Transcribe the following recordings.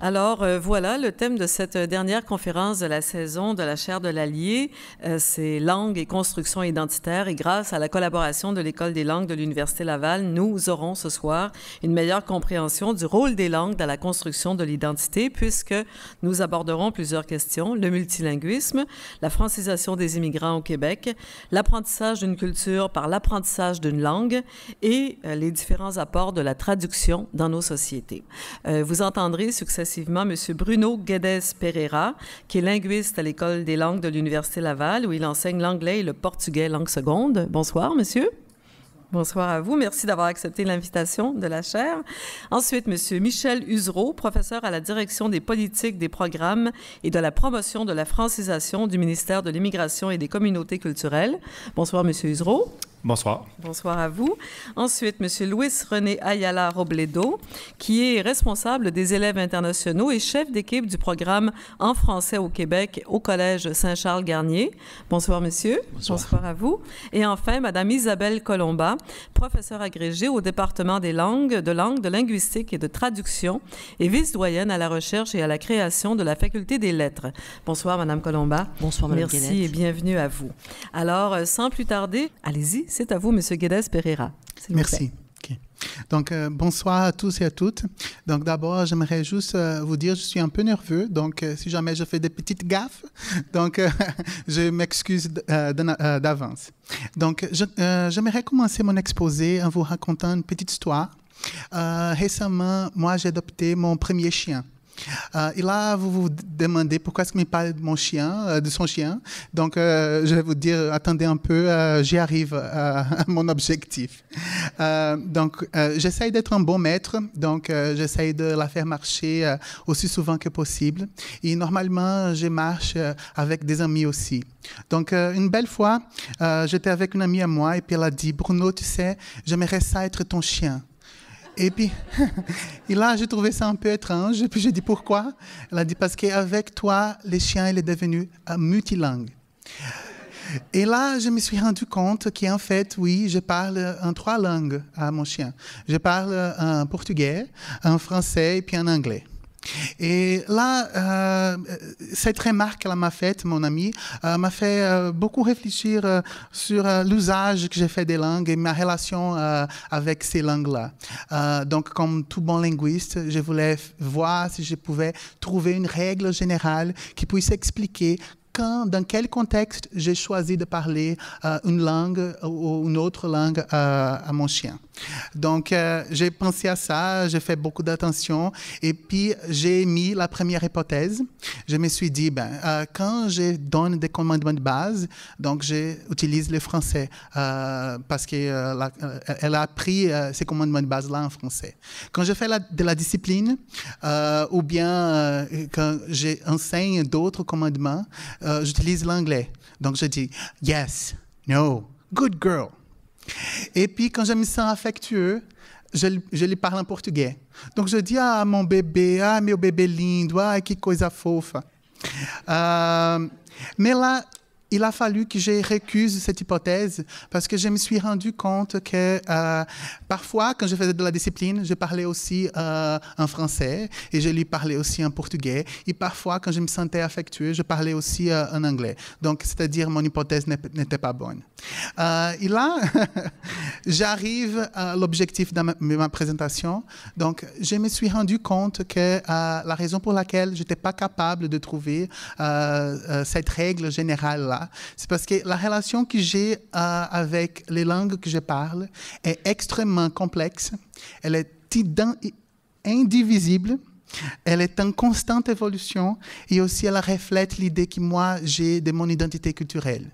Alors, voilà, le thème de cette dernière conférence de la saison de la chaire de l'Allier, c'est langue et construction identitaire. Et grâce à la collaboration de l'École des langues de l'Université Laval, nous aurons ce soir une meilleure compréhension du rôle des langues dans la construction de l'identité, puisque nous aborderons plusieurs questions: le multilinguisme, la francisation des immigrants au Québec, l'apprentissage d'une culture par l'apprentissage d'une langue et les différents apports de la traduction dans nos sociétés. Vous entendrez successivement M. Bruno Guedes-Pereira, qui est linguiste à l'École des langues de l'Université Laval, où il enseigne l'anglais et le portugais langue seconde. Bonsoir, monsieur. Bonsoir à vous. Merci d'avoir accepté l'invitation de la chaire. Ensuite, M. Michel Usereau, professeur à la direction des politiques, des programmes et de la promotion de la francisation du ministère de l'Immigration et des communautés culturelles. Bonsoir, M. Usereau. Bonsoir. Bonsoir à vous. Ensuite, M. Luis-René Ayala Robledo, qui est responsable des élèves internationaux et chef d'équipe du programme en français au Québec au Collège Saint-Charles-Garnier. Bonsoir, monsieur. Bonsoir. Bonsoir à vous. Et enfin, Mme Isabelle Colomba, professeure agrégée au département des langues, de linguistique et de traduction et vice-doyenne à la recherche et à la création de la Faculté des lettres. Bonsoir, Mme Colomba. Bonsoir, Mme Guedes. Merci et bienvenue à vous. Alors, sans plus tarder, allez-y. C'est à vous, M. Guedes-Pereira. Merci. Okay. Donc, bonsoir à tous et à toutes. Donc, d'abord, j'aimerais juste vous dire, je suis un peu nerveux. Donc, si jamais je fais des petites gaffes, donc, je m'excuse d'avance. Donc, j'aimerais commencer mon exposé en vous racontant une petite histoire. Récemment, moi, j'ai adopté mon premier chien. Et là, vous vous demandez pourquoi est-ce qu'il me parle de mon chien, de son chien. Donc, je vais vous dire, attendez un peu, j'y arrive à mon objectif. Donc, j'essaye d'être un bon maître. Donc, j'essaye de la faire marcher aussi souvent que possible. Et normalement, je marche avec des amis aussi. Donc, une belle fois, j'étais avec une amie à moi et puis elle a dit, Bruno, tu sais, j'aimerais ça être ton chien. Et puis, et là, j'ai trouvé ça un peu étrange. Et puis, j'ai dit, pourquoi? Elle a dit, parce qu'avec toi, les chiens, il est devenu multilingue. Et là, je me suis rendu compte qu'en fait, oui, je parle en 3 langues à mon chien. Je parle en portugais, en français et puis en anglais. Et là, cette remarque qu'elle m'a faite, mon amie, m'a fait beaucoup réfléchir sur l'usage que j'ai fait des langues et ma relation avec ces langues-là. Donc, comme tout bon linguiste, je voulais voir si je pouvais trouver une règle générale qui puisse expliquer dans quel contexte j'ai choisi de parler une langue ou une autre langue à mon chien. Donc, j'ai pensé à ça, j'ai fait beaucoup d'attention et puis j'ai mis la première hypothèse. Je me suis dit, quand je donne des commandements de base, donc j'utilise le français parce qu'elle a appris ces commandements de base-là en français. Quand je fais de la discipline ou bien quand j'enseigne d'autres commandements, j'utilise l'anglais. Donc, je dis « yes, no, good girl ». Et puis, quand je me sens affectueux, je lui parle en portugais. Donc, je dis « ah, mon bébé, ah, meu bebê lindo, ah, que coisa fofa ». Mais là, il a fallu que je récuse cette hypothèse parce que je me suis rendu compte que parfois, quand je faisais de la discipline, je parlais aussi en français et je lui parlais aussi en portugais. Et parfois, quand je me sentais affectueux, je parlais aussi en anglais. Donc, c'est-à-dire, mon hypothèse n'était pas bonne. Et là, j'arrive à l'objectif de ma présentation. Donc, je me suis rendu compte que la raison pour laquelle je n'étais pas capable de trouver cette règle générale-là, c'est parce que la relation que j'ai avec les langues que je parle est extrêmement complexe. Elle est indivisible. Elle est en constante évolution et aussi elle reflète l'idée que moi j'ai de mon identité culturelle.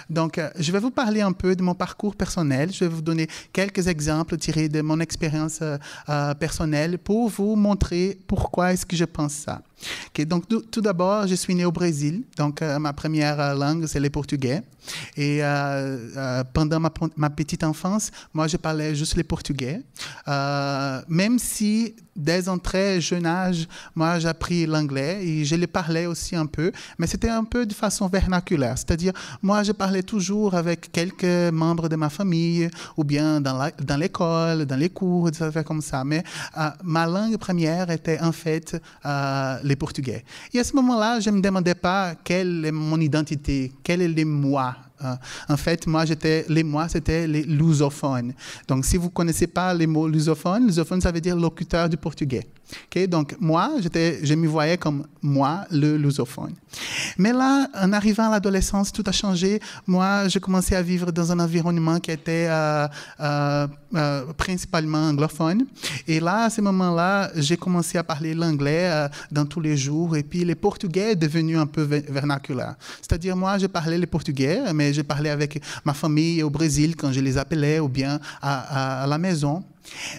Donc, je vais vous parler un peu de mon parcours personnel. Je vais vous donner quelques exemples tirés de mon expérience personnelle pour vous montrer pourquoi est-ce que je pense ça. Okay, donc, tout d'abord, je suis né au Brésil. Donc, ma première langue, c'est le portugais. Et pendant ma petite enfance, moi, je parlais juste le portugais. Même si, dès un très jeune âge, moi, j'ai appris l'anglais et je le parlais aussi un peu, mais c'était un peu de façon vernaculaire. C'est-à-dire, moi, je parlais toujours avec quelques membres de ma famille ou bien dans l'école, dans les cours, des affaires comme ça. Mais ma langue première était en fait le portugais. Et à ce moment-là, je ne me demandais pas quelle est mon identité, quel est le moi. En fait, moi, c'était les lusophones. Donc, si vous ne connaissez pas les mots lusophone, ça veut dire locuteur du portugais. Okay? Donc, moi, je me voyais comme moi, le lusophone. Mais là, en arrivant à l'adolescence, tout a changé. Moi, j'ai commencé à vivre dans un environnement qui était principalement anglophone. Et là, à ce moment-là, j'ai commencé à parler l'anglais dans tous les jours. Et puis, le portugais est devenu un peu vernaculaire. C'est-à-dire, moi, je parlais le portugais, mais je parlais avec ma famille au Brésil quand je les appelais ou bien à la maison.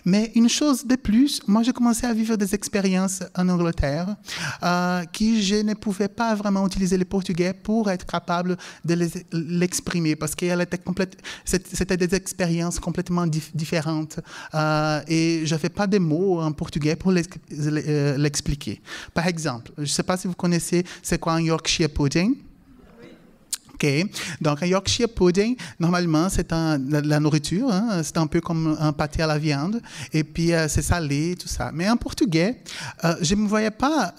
Mais une chose de plus, moi, j'ai commencé à vivre des expériences en Angleterre qui je ne pouvais pas vraiment utiliser le portugais pour être capable de l'exprimer parce que c'était des expériences complètement différentes et je n'avais pas de mots en portugais pour l'expliquer. Par exemple, je ne sais pas si vous connaissez c'est quoi un Yorkshire pudding. Okay. Donc, un Yorkshire pudding, normalement, c'est la nourriture. Hein? C'est un peu comme un pâté à la viande. Et puis, c'est salé, tout ça. Mais en portugais, je ne me voyais pas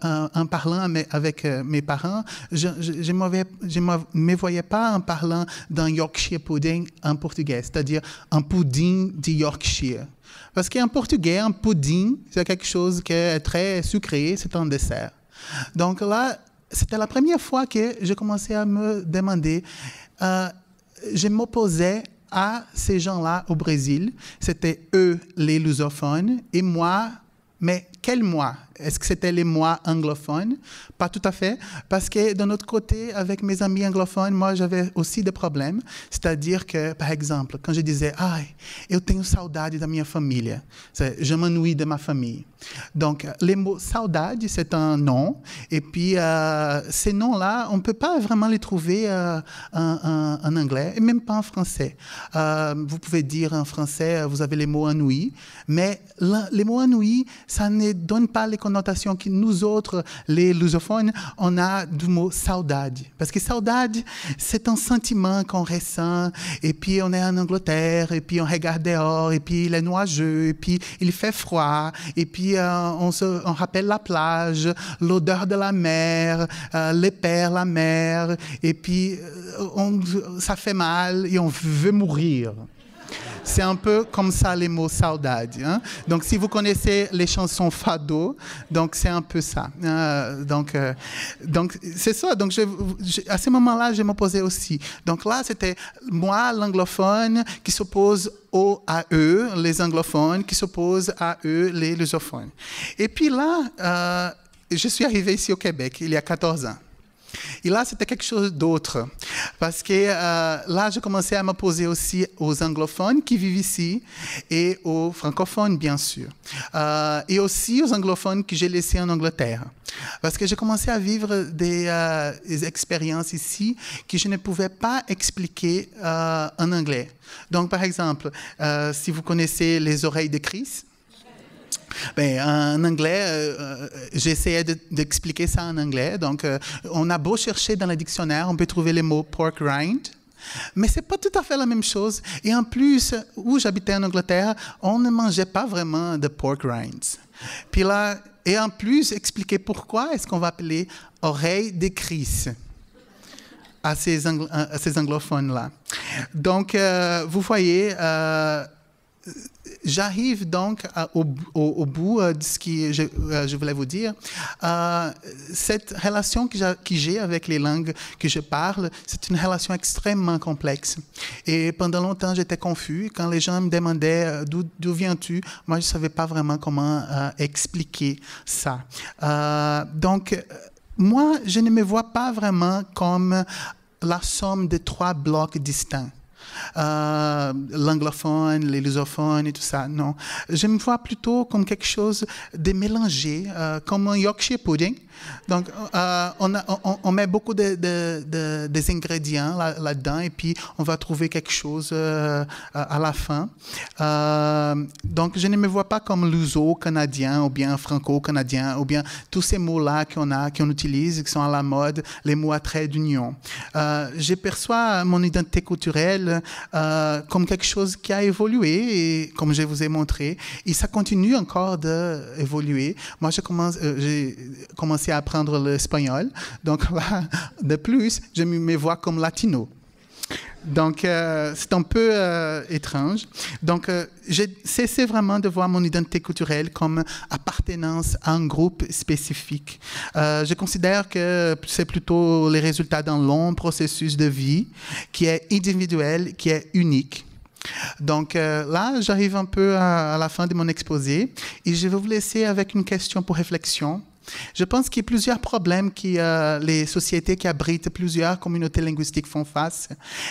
en parlant avec mes parents. Je ne me voyais pas en parlant d'un Yorkshire pudding en portugais, c'est-à-dire un pudding de Yorkshire. Parce qu'en portugais, un pudding, c'est quelque chose qui est très sucré, c'est un dessert. Donc là, c'était la première fois que je commençais à me demander, je m'opposais à ces gens-là au Brésil. C'était eux, les lusophones, et moi, mais quel moi? Est-ce que c'était les moi anglophones? Pas tout à fait, parce que de notre côté, avec mes amis anglophones, moi, j'avais aussi des problèmes. C'est-à-dire que, par exemple, quand je disais « Ai, eu tenho saudade da minha família », je m'ennuie de ma famille. Donc, les mots « saudade », c'est un nom, et puis ces noms-là, on ne peut pas vraiment les trouver en anglais, et même pas en français. Vous pouvez dire en français, vous avez les mots « ennui », mais les mots « ennui », ça ne donne pas les connotations que nous autres, les lusophones, on a du mot saudade. Parce que saudade, c'est un sentiment qu'on ressent, et puis on est en Angleterre, et puis on regarde dehors, et puis il est nuageux, et puis il fait froid, et puis on rappelle la plage, l'odeur de la mer, les pères, la mer, et puis ça fait mal et on veut mourir. C'est un peu comme ça les mots saudade. Hein? Donc, si vous connaissez les chansons fado, donc c'est un peu ça. Donc c'est ça. Donc, à ce moment-là, je m'opposais aussi. Donc là, c'était moi, l'anglophone, qui s'oppose à eux, les anglophones, qui s'opposent à eux, les lusophones. Et puis là, je suis arrivé ici au Québec, il y a 14 ans. Et là, c'était quelque chose d'autre. Parce que là, je commençais à m'opposer aussi aux anglophones qui vivent ici et aux francophones, bien sûr. Et aussi aux anglophones que j'ai laissés en Angleterre. Parce que j'ai commencé à vivre des expériences ici que je ne pouvais pas expliquer en anglais. Donc, par exemple, si vous connaissez les oreilles de Chris, ben, en anglais, j'essayais d'expliquer ça en anglais. Donc, on a beau chercher dans le dictionnaire, on peut trouver les mots pork rind, mais c'est pas tout à fait la même chose. Et en plus, où j'habitais en Angleterre, on ne mangeait pas vraiment de pork rinds. Puis là, et en plus, expliquer pourquoi est-ce qu'on va appeler oreille de Chris à ces anglophones-là. Donc, vous voyez, j'arrive donc au bout de ce que je voulais vous dire. Cette relation que j'ai avec les langues que je parle, c'est une relation extrêmement complexe. Et pendant longtemps, j'étais confus. Quand les gens me demandaient d'où viens-tu, moi, je ne savais pas vraiment comment expliquer ça. Donc, moi, je ne me vois pas vraiment comme la somme de 3 blocs distincts. l'anglophone, les lusophones et tout ça. Non, je me vois plutôt comme quelque chose de mélangé, comme un Yorkshire pudding. Donc, on met beaucoup des ingrédients là-dedans et puis on va trouver quelque chose à la fin. Donc, je ne me vois pas comme luso-canadien ou bien franco-canadien ou bien tous ces mots-là qu'on utilise, qui sont à la mode, les mots à trait d'union. Je perçois mon identité culturelle comme quelque chose qui a évolué et comme je vous ai montré, et ça continue encore d'évoluer. Moi, j'ai commencé à apprendre l'espagnol, donc là, de plus, je me vois comme latino. Donc, c'est un peu étrange. Donc, j'ai cessé vraiment de voir mon identité culturelle comme appartenance à un groupe spécifique. Je considère que c'est plutôt le résultat d'un long processus de vie qui est individuel, qui est unique. Donc là, j'arrive un peu à la fin de mon exposé et je vais vous laisser avec une question pour réflexion. Je pense qu'il y a plusieurs problèmes que les sociétés qui abritent plusieurs communautés linguistiques font face.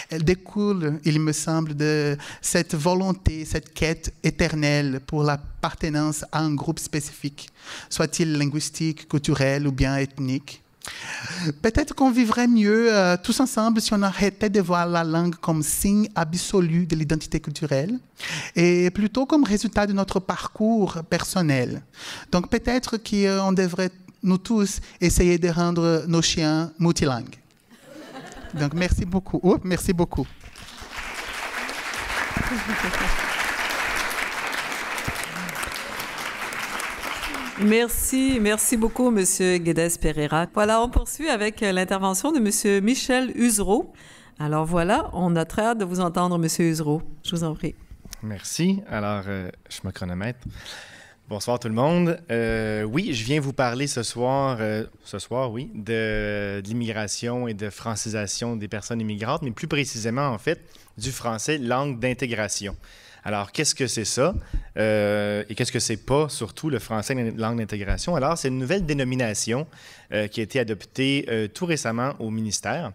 Elles découlent, il me semble, de cette volonté, cette quête éternelle pour l'appartenance à un groupe spécifique, soit-il linguistique, culturel ou bien ethnique. Peut-être qu'on vivrait mieux tous ensemble si on arrêtait de voir la langue comme signe absolu de l'identité culturelle et plutôt comme résultat de notre parcours personnel. Donc peut-être qu'on devrait, nous tous, essayer de rendre nos chiens multilingues. Donc merci beaucoup. Oh, merci beaucoup. Merci beaucoup, M. Guedes-Pereira. Voilà, on poursuit avec l'intervention de M. Michel Usereau. Alors voilà, on a très hâte de vous entendre, M. Usereau. Je vous en prie. Merci. Alors, je me chronomètre. Bonsoir tout le monde. Oui, je viens vous parler ce soir, de l'immigration et de francisation des personnes immigrantes, mais plus précisément, en fait, du français langue d'intégration. Alors, qu'est-ce que c'est ça? Et qu'est-ce que c'est pas, surtout, le français langue d'intégration? Alors, c'est une nouvelle dénomination qui a été adoptée tout récemment au ministère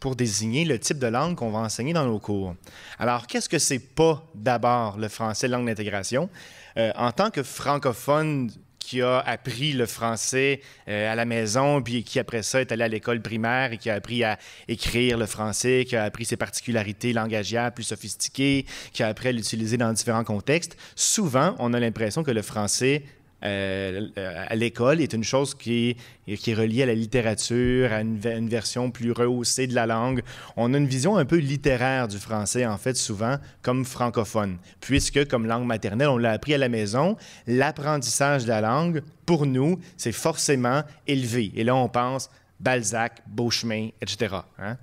pour désigner le type de langue qu'on va enseigner dans nos cours. Alors, qu'est-ce que c'est pas, d'abord, le français langue d'intégration? En tant que francophone qui a appris le français à la maison, puis qui, après ça, est allé à l'école primaire et qui a appris à écrire le français, qui a appris ses particularités langagières plus sophistiquées, qui a appris à l'utiliser dans différents contextes, souvent, on a l'impression que le français à l'école est une chose qui est reliée à la littérature, à une version plus rehaussée de la langue. On a une vision un peu littéraire du français, en fait, souvent, comme francophone, puisque, comme langue maternelle, on l'a appris à la maison, l'apprentissage de la langue, pour nous, c'est forcément élevé. Et là, on pense Balzac, Beauchemin, etc. Hein?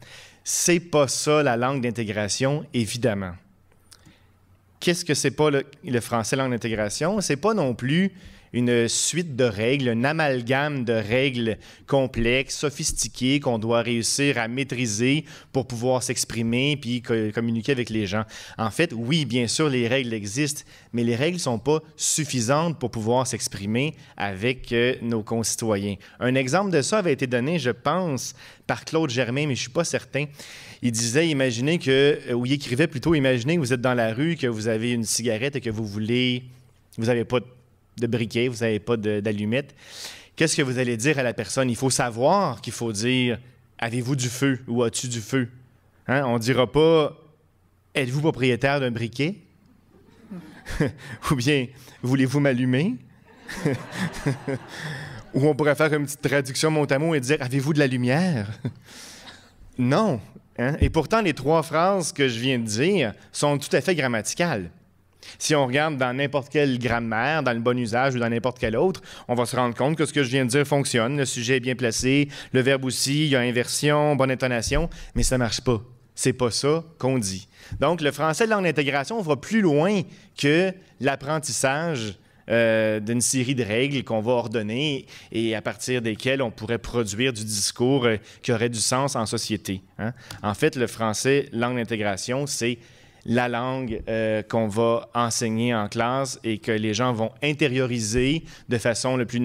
C'est pas ça, la langue d'intégration, évidemment. Qu'est-ce que c'est pas le français langue d'intégration? C'est pas non plus une suite de règles, un amalgame de règles complexes, sophistiquées, qu'on doit réussir à maîtriser pour pouvoir s'exprimer puis communiquer avec les gens. En fait, oui, bien sûr, les règles existent, mais les règles ne sont pas suffisantes pour pouvoir s'exprimer avec nos concitoyens. Un exemple de ça avait été donné, je pense, par Claude Germain, mais je ne suis pas certain. Il disait, imaginez que, ou il écrivait plutôt, imaginez que vous êtes dans la rue, que vous avez une cigarette et que vous n'avez pas de briquet, vous n'avez pas d'allumette. Qu'est-ce que vous allez dire à la personne? Il faut savoir qu'il faut dire « Avez-vous du feu » ou « As-tu du feu » hein? On ne dira pas « Êtes-vous propriétaire d'un briquet » ou bien « Voulez-vous m'allumer » ou on pourrait faire une petite traduction mot à mot et dire « Avez-vous de la lumière » Non. Hein? Et pourtant, les trois phrases que je viens de dire sont tout à fait grammaticales. Si on regarde dans n'importe quelle grammaire, dans le bon usage ou dans n'importe quel autre, on va se rendre compte que ce que je viens de dire fonctionne. Le sujet est bien placé, le verbe aussi, il y a inversion, bonne intonation, mais ça ne marche pas. C'est pas ça qu'on dit. Donc, le français de langue d'intégration va plus loin que l'apprentissage d'une série de règles qu'on va ordonner et à partir desquelles on pourrait produire du discours qui aurait du sens en société. Hein? En fait, le français langue d'intégration, c'est la langue qu'on va enseigner en classe et que les gens vont intérioriser d'une façon la plus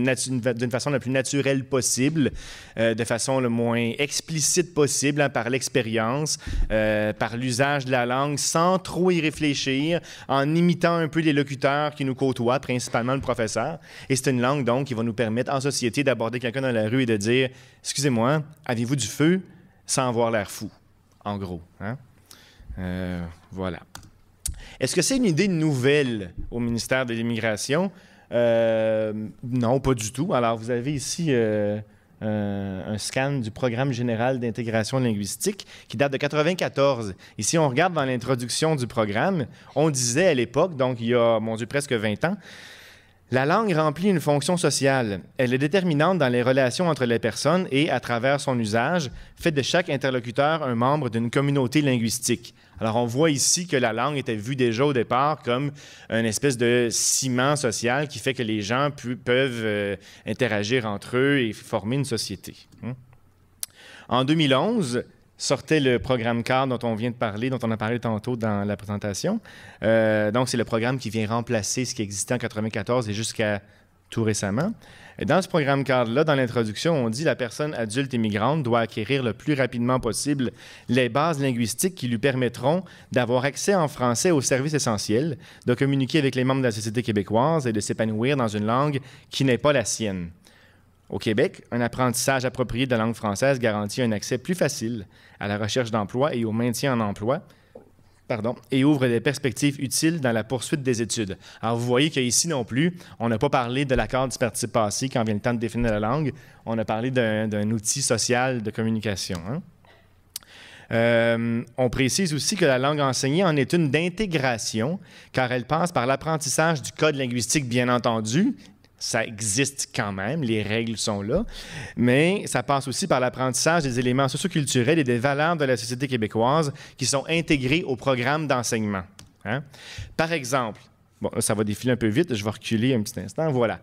naturelle possible, de façon le moins explicite possible, hein, par l'expérience, par l'usage de la langue, sans trop y réfléchir, en imitant un peu les locuteurs qui nous côtoient, principalement le professeur. Et c'est une langue, donc, qui va nous permettre, en société, d'aborder quelqu'un dans la rue et de dire « Excusez-moi, avez-vous du feu? » sans avoir l'air fou, en gros. Hein? Voilà. Est-ce que c'est une idée nouvelle au ministère de l'Immigration? Non, pas du tout. Alors, vous avez ici un scan du Programme général d'intégration linguistique qui date de 1994. Ici, on regarde dans l'introduction du programme, on disait à l'époque, donc il y a, mon Dieu, presque 20 ans, la langue remplit une fonction sociale. Elle est déterminante dans les relations entre les personnes et, à travers son usage, fait de chaque interlocuteur un membre d'une communauté linguistique. Alors, on voit ici que la langue était vue déjà au départ comme une espèce de ciment social qui fait que les gens peuvent interagir entre eux et former une société. En 2011, sortait le programme cadre dont on vient de parler, dont on a parlé tantôt dans la présentation. Donc, c'est le programme qui vient remplacer ce qui existait en 1994 et jusqu'à tout récemment. Et dans ce programme cadre-là, dans l'introduction, on dit que la personne adulte et migrante doit acquérir le plus rapidement possible les bases linguistiques qui lui permettront d'avoir accès en français aux services essentiels, de communiquer avec les membres de la société québécoise et de s'épanouir dans une langue qui n'est pas la sienne. Au Québec, un apprentissage approprié de la langue française garantit un accès plus facile à la recherche d'emploi et au maintien en emploi, et ouvre des perspectives utiles dans la poursuite des études. Alors, vous voyez qu'ici non plus, on n'a pas parlé de l'accord du participe passé quand vient le temps de définir la langue. On a parlé d'un outil social de communication. Hein? On précise aussi que la langue enseignée en est une d'intégration, car elle passe par l'apprentissage du code linguistique, bien entendu. Ça existe quand même, les règles sont là, mais ça passe aussi par l'apprentissage des éléments socioculturels et des valeurs de la société québécoise qui sont intégrés au programme d'enseignement. Hein? Par exemple, bon, là, ça va défiler un peu vite, je vais reculer un petit instant, voilà.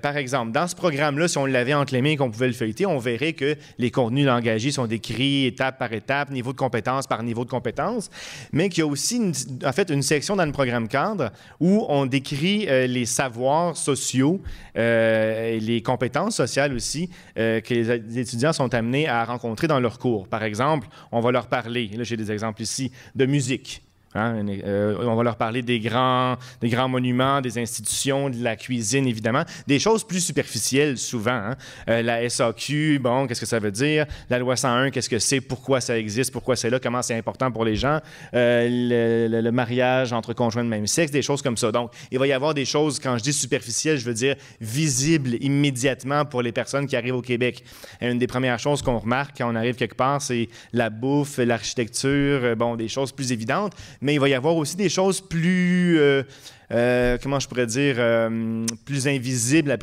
Par exemple, dans ce programme-là, si on l'avait entre les mains et qu'on pouvait le feuilleter, on verrait que les contenus langagiers sont décrits étape par étape, niveau de compétence par niveau de compétence, mais qu'il y a aussi, une section dans le programme cadre où on décrit les savoirs sociaux et les compétences sociales aussi que les étudiants sont amenés à rencontrer dans leur cours. Par exemple, on va leur parler, là j'ai des exemples ici, de musique. Hein? On va leur parler des grands monuments, des institutions, de la cuisine, évidemment. Des choses plus superficielles, souvent. Hein? La SAQ, bon, qu'est-ce que ça veut dire? La loi 101, qu'est-ce que c'est? Pourquoi ça existe? Pourquoi c'est là? Comment c'est important pour les gens? Le mariage entre conjoints de même sexe, des choses comme ça. Donc, il va y avoir des choses, quand je dis superficielles, je veux dire visibles immédiatement pour les personnes qui arrivent au Québec. Une des premières choses qu'on remarque quand on arrive quelque part, c'est la bouffe, l'architecture, bon, des choses plus évidentes. Mais il va y avoir aussi des choses plus, comment je pourrais dire, plus invisibles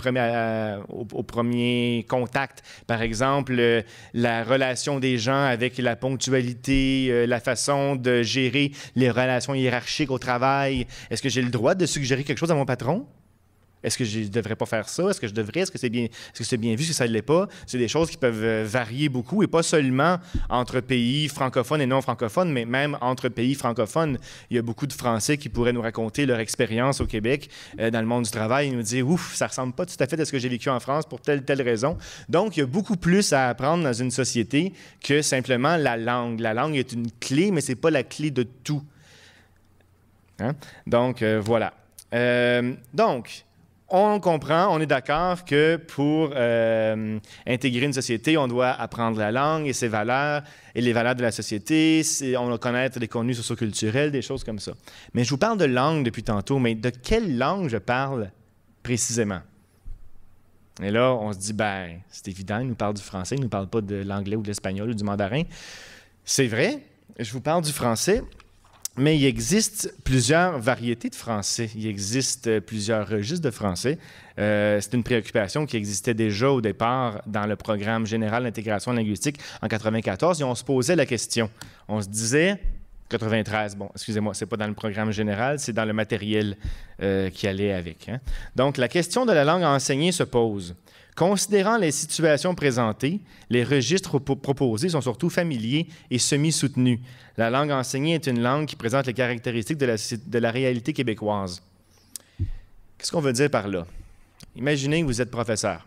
au premier contact. Par exemple, la relation des gens avec la ponctualité, la façon de gérer les relations hiérarchiques au travail. Est-ce que j'ai le droit de suggérer quelque chose à mon patron? Est-ce que je ne devrais pas faire ça? Est-ce que je devrais? Est-ce que c'est bien vu? Est-ce que ça ne l'est pas? C'est des choses qui peuvent varier beaucoup, et pas seulement entre pays francophones et non francophones, mais même entre pays francophones. Il y a beaucoup de Français qui pourraient nous raconter leur expérience au Québec, dans le monde du travail, et nous dire « Ouf, ça ne ressemble pas tout à fait à ce que j'ai vécu en France pour telle raison. » Donc, il y a beaucoup plus à apprendre dans une société que simplement la langue. La langue est une clé, mais ce n'est pas la clé de tout. Hein? Donc, voilà. Donc, on comprend, on est d'accord que pour intégrer une société, on doit apprendre la langue et ses valeurs et les valeurs de la société. On doit connaître des contenus socioculturels, des choses comme ça. Mais je vous parle de langue depuis tantôt, mais de quelle langue je parle précisément? Et là, on se dit, ben, c'est évident, il nous parle du français, il ne nous parle pas de l'anglais ou de l'espagnol ou du mandarin. C'est vrai, je vous parle du français. Mais il existe plusieurs variétés de français. Il existe plusieurs registres de français. C'est une préoccupation qui existait déjà au départ dans le programme général d'intégration linguistique en 1994. Et on se posait la question. On se disait, 93, bon, excusez-moi, c'est pas dans le programme général, c'est dans le matériel qui allait avec. Hein? Donc, la question de la langue enseignée se pose. Considérant les situations présentées, les registres proposés sont surtout familiers et semi-soutenus. La langue enseignée est une langue qui présente les caractéristiques de la réalité québécoise. Qu'est-ce qu'on veut dire par là? Imaginez que vous êtes professeur.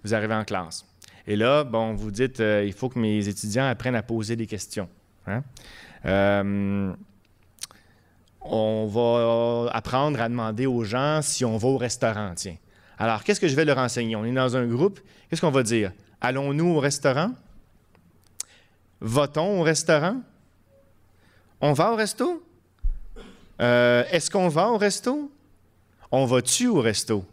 Vous arrivez en classe. Et là, bon, vous dites, il faut que mes étudiants apprennent à poser des questions. Hein? On va apprendre à demander aux gens si on va au restaurant, tiens. Alors, qu'est-ce que je vais leur enseigner? On est dans un groupe. Qu'est-ce qu'on va dire? Allons-nous au restaurant? Va-t-on au restaurant? On va au resto? Est-ce qu'on va au resto? On va-tu au resto?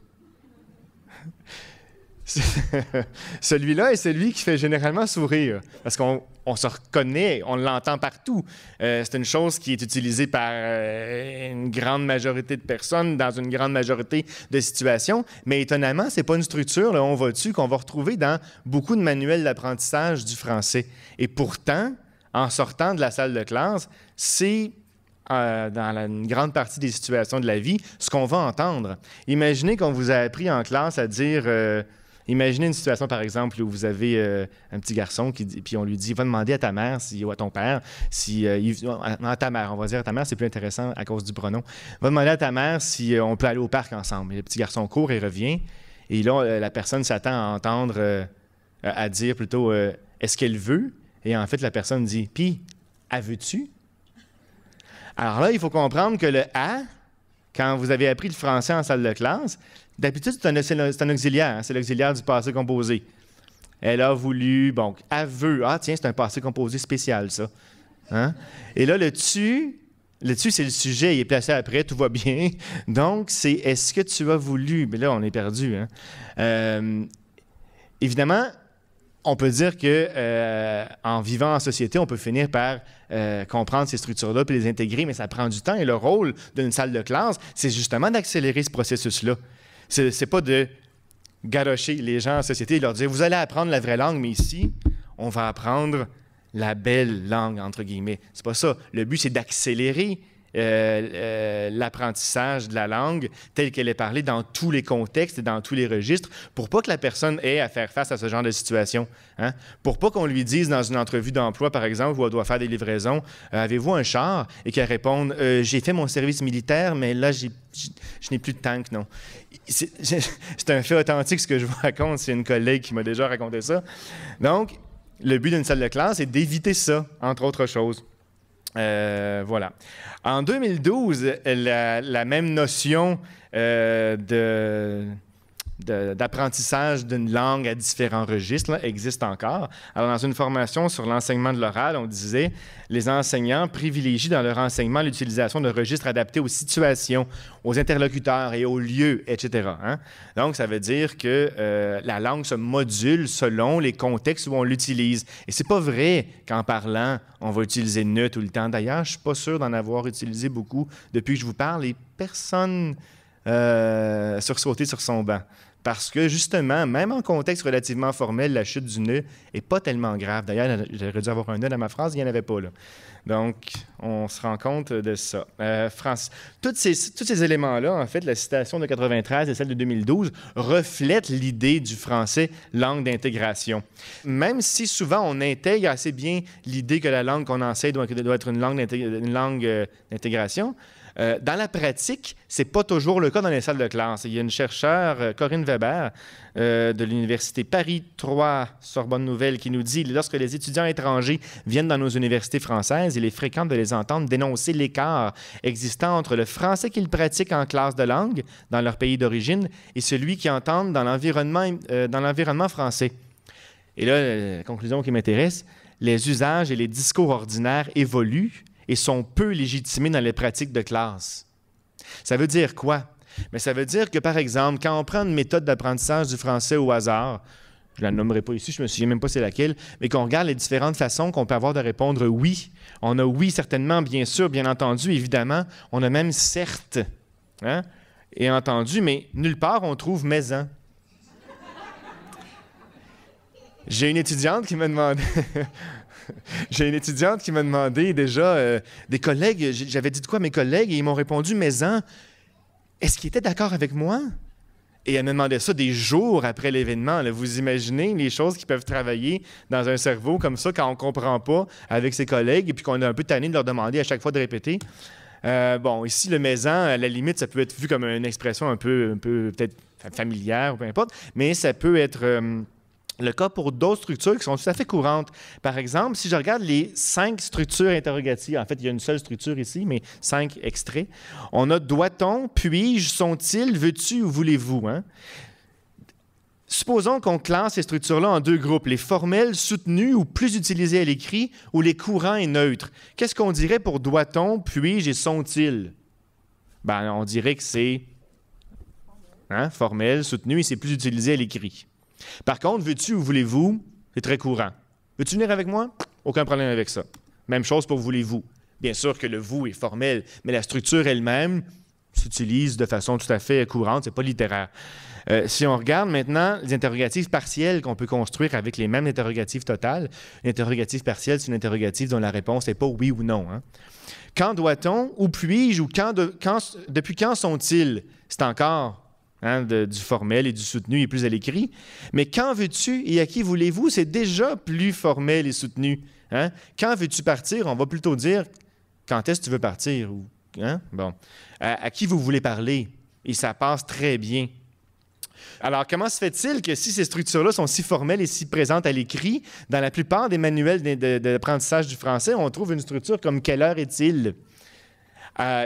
Celui-là est celui qui fait généralement sourire, parce qu'on se reconnaît, on l'entend partout. C'est une chose qui est utilisée par une grande majorité de personnes dans une grande majorité de situations, mais étonnamment, ce n'est pas une structure, le « on va-tu » qu'on va retrouver dans beaucoup de manuels d'apprentissage du français. Et pourtant, en sortant de la salle de classe, c'est dans une grande partie des situations de la vie ce qu'on va entendre. Imaginez qu'on vous a appris en classe à dire... Imaginez une situation, par exemple, où vous avez un petit garçon puis on lui dit « Va demander à ta mère ou à ton père si... à ta mère, on va dire à ta mère, c'est plus intéressant à cause du pronom. Va demander à ta mère si on peut aller au parc ensemble. » Et le petit garçon court et revient. Et là, la personne s'attend à entendre, à dire plutôt « Est-ce qu'elle veut? » Et en fait, la personne dit « Puis, à veux-tu? » Alors là, il faut comprendre que le « à », quand vous avez appris le français en salle de classe, d'habitude, c'est un auxiliaire, hein, c'est l'auxiliaire du passé composé. Elle a voulu, bon, elle veut. Ah, tiens, c'est un passé composé spécial, ça. Hein? Et là, le tu, c'est le sujet, il est placé après, tout va bien. Donc, c'est est-ce que tu as voulu? Mais là, on est perdu. Hein? Évidemment, on peut dire que en vivant en société, on peut finir par comprendre ces structures-là puis les intégrer, mais ça prend du temps. Et le rôle d'une salle de classe, c'est justement d'accélérer ce processus-là. C'est pas de garrocher les gens en société et leur dire « Vous allez apprendre la vraie langue, mais ici, on va apprendre la belle langue, entre guillemets. » C'est pas ça. Le but, c'est d'accélérer l'apprentissage de la langue telle qu'elle est parlée dans tous les contextes et dans tous les registres pour pas que la personne ait à faire face à ce genre de situation. Hein? Pour pas qu'on lui dise dans une entrevue d'emploi, par exemple, où elle doit faire des livraisons, « Avez-vous un char? » et qu'elle réponde « J'ai fait mon service militaire, mais là, je n'ai plus de tank, non. » C'est un fait authentique ce que je vous raconte. C'est une collègue qui m'a déjà raconté ça. Donc, le but d'une salle de classe est d'éviter ça, entre autres choses. Voilà. En 2012, la même notion d'apprentissage d'une langue à différents registres là, existe encore. Alors, dans une formation sur l'enseignement de l'oral, on disait « Les enseignants privilégient dans leur enseignement l'utilisation de registres adaptés aux situations, aux interlocuteurs et aux lieux, etc. Hein? » Donc, ça veut dire que la langue se module selon les contextes où on l'utilise. Et c'est pas vrai qu'en parlant, on va utiliser ne tout le temps. D'ailleurs, je suis pas sûr d'en avoir utilisé beaucoup depuis que je vous parle et personne sursauté sur son banc. Parce que, justement, même en contexte relativement formel, la chute du nœud n'est pas tellement grave. D'ailleurs, j'aurais dû avoir un nœud dans ma phrase, il n'y en avait pas là. Donc, on se rend compte de ça. Tous ces éléments-là, en fait, la citation de 93 et celle de 2012, reflètent l'idée du français langue d'intégration. Même si souvent on intègre assez bien l'idée que la langue qu'on enseigne doit être une langue d'intégration, dans la pratique, ce n'est pas toujours le cas dans les salles de classe. Il y a une chercheure, Corinne Weber, de l'Université Paris 3, Sorbonne Nouvelle, qui nous dit « Lorsque les étudiants étrangers viennent dans nos universités françaises, il est fréquent de les entendre dénoncer l'écart existant entre le français qu'ils pratiquent en classe de langue dans leur pays d'origine et celui qu'ils entendent dans l'environnement français. » Et là, la conclusion qui m'intéresse, les usages et les discours ordinaires évoluent et sont peu légitimés dans les pratiques de classe. Ça veut dire quoi? Mais ça veut dire que, par exemple, quand on prend une méthode d'apprentissage du français au hasard, je ne la nommerai pas ici, je ne me souviens même pas c'est laquelle, mais qu'on regarde les différentes façons qu'on peut avoir de répondre « oui ». On a « oui » certainement, bien sûr, bien entendu, évidemment. On a même « certes hein? » et « entendu », mais nulle part on trouve « mais-en ». J'ai une étudiante qui m'a demandé... J'ai une étudiante qui m'a demandé déjà, des collègues, j'avais dit de quoi à mes collègues et ils m'ont répondu « mais-en ». Est-ce qu'ils étaient d'accord avec moi? Et elle me demandait ça des jours après l'événement. Vous imaginez les choses qui peuvent travailler dans un cerveau comme ça quand on ne comprend pas avec ses collègues et puis qu'on est un peu tanné de leur demander à chaque fois de répéter. Bon, ici, le maison, à la limite, ça peut être vu comme une expression un peu peut-être familière ou peu importe, mais ça peut être le cas pour d'autres structures qui sont tout à fait courantes. Par exemple, si je regarde les 5 structures interrogatives, en fait, il y a une seule structure ici, mais 5 extraits. On a « doit-on »,« puis-je »,« sont-ils »,« veux-tu » ou « voulez-vous ». Hein? Supposons qu'on classe ces structures-là en 2 groupes, les formels soutenus ou plus utilisés à l'écrit ou les courants et neutres. Qu'est-ce qu'on dirait pour « doit-on »,« puis-je » et « sont-ils » ? Ben, on dirait que c'est formel, soutenu et c'est plus utilisé à l'écrit. Par contre, veux-tu ou voulez-vous, c'est très courant. Veux-tu venir avec moi? Aucun problème avec ça. Même chose pour voulez-vous. Bien sûr que le vous est formel, mais la structure elle-même s'utilise de façon tout à fait courante, c'est pas littéraire. Si on regarde maintenant les interrogatifs partiels qu'on peut construire avec les mêmes interrogatifs totales, l'interrogatif partiel, c'est une interrogative dont la réponse n'est pas oui ou non. Hein. Quand doit-on, ou puis-je, ou depuis quand sont-ils? C'est encore du formel et du soutenu et plus à l'écrit. Mais quand veux-tu et à qui voulez-vous, c'est déjà plus formel et soutenu. Hein? Quand veux-tu partir, on va plutôt dire quand est-ce que tu veux partir. Ou, bon. À qui vous voulez parler. Et ça passe très bien. Alors, comment se fait-il que si ces structures-là sont si formelles et si présentes à l'écrit, dans la plupart des manuels d'apprentissage du français, on trouve une structure comme « quelle heure est-il » ?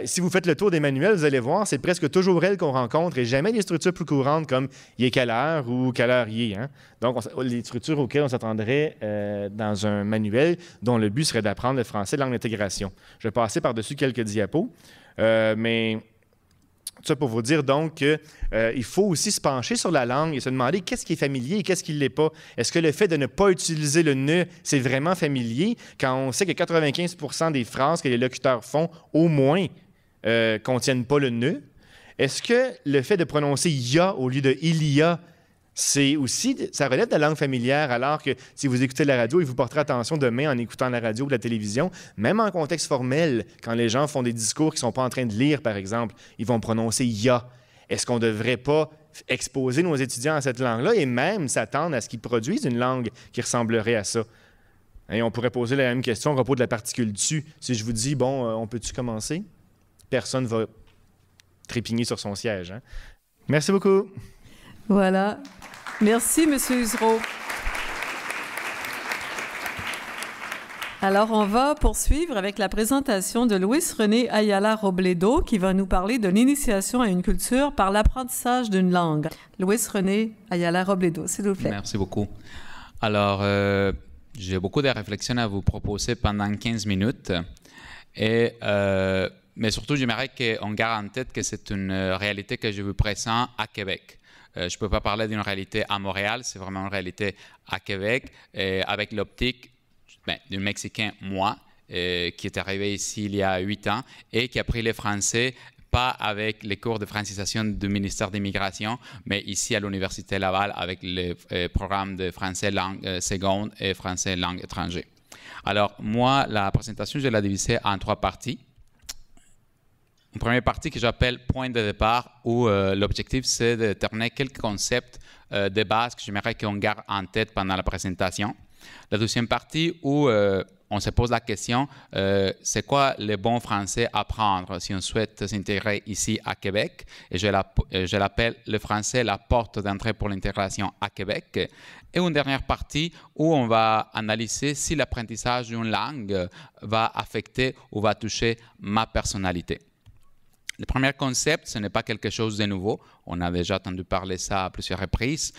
Si vous faites le tour des manuels, vous allez voir, c'est presque toujours elle qu'on rencontre et jamais des structures plus courantes comme « il est quelle heure » ou « quelle heure il est ». Hein? Donc, les structures auxquelles on s'attendrait dans un manuel dont le but serait d'apprendre le français langue d'intégration. Je vais passer par-dessus quelques diapos, mais tout ça pour vous dire donc qu'il faut aussi se pencher sur la langue et se demander qu'est-ce qui est familier et qu'est-ce qui ne l'est pas. Est-ce que le fait de ne pas utiliser le « ne », c'est vraiment familier quand on sait que 95% des phrases que les locuteurs font, au moins, contiennent pas le « ne ». Est-ce que le fait de prononcer « ya » au lieu de « il y a », c'est aussi, ça relève de la langue familière, alors que si vous écoutez la radio, et vous porterez attention demain en écoutant la radio ou la télévision, même en contexte formel, quand les gens font des discours qu'ils ne sont pas en train de lire, par exemple, ils vont prononcer « ya ». Est-ce qu'on ne devrait pas exposer nos étudiants à cette langue-là et même s'attendre à ce qu'ils produisent une langue qui ressemblerait à ça? Et on pourrait poser la même question au propos de la particule « tu ». Si je vous dis « bon, on peut-tu commencer ?» Personne ne va trépigner sur son siège. Hein? Merci beaucoup. Voilà. Merci, M. Usereau. Alors, on va poursuivre avec la présentation de Luis René Ayala Robledo qui va nous parler de l'initiation à une culture par l'apprentissage d'une langue. Luis René Ayala Robledo, s'il vous plaît. Merci beaucoup. Alors, j'ai beaucoup de réflexions à vous proposer pendant 15 minutes. Mais surtout, j'aimerais qu'on garde en tête que c'est une réalité que je vous présente à Québec. Je ne peux pas parler d'une réalité à Montréal, c'est vraiment une réalité à Québec, avec l'optique d'un Mexicain, moi, qui est arrivé ici il y a 8 ans et qui a appris le français, pas avec les cours de francisation du ministère de l'Immigration, mais ici à l'Université Laval avec le programme de français langue seconde et français langue étrangère. Alors, moi, la présentation, je l'ai divisée en 3 parties. Une première partie que j'appelle point de départ, où l'objectif, c'est de déterminer quelques concepts de base que j'aimerais qu'on garde en tête pendant la présentation. La deuxième partie, où on se pose la question, c'est quoi le bon français à apprendre si on souhaite s'intégrer ici à Québec? Et je l'appelle le français la porte d'entrée pour l'intégration à Québec. Et une dernière partie où on va analyser si l'apprentissage d'une langue va affecter ou va toucher ma personnalité. Le premier concept, ce n'est pas quelque chose de nouveau. On a déjà entendu parler de ça à plusieurs reprises.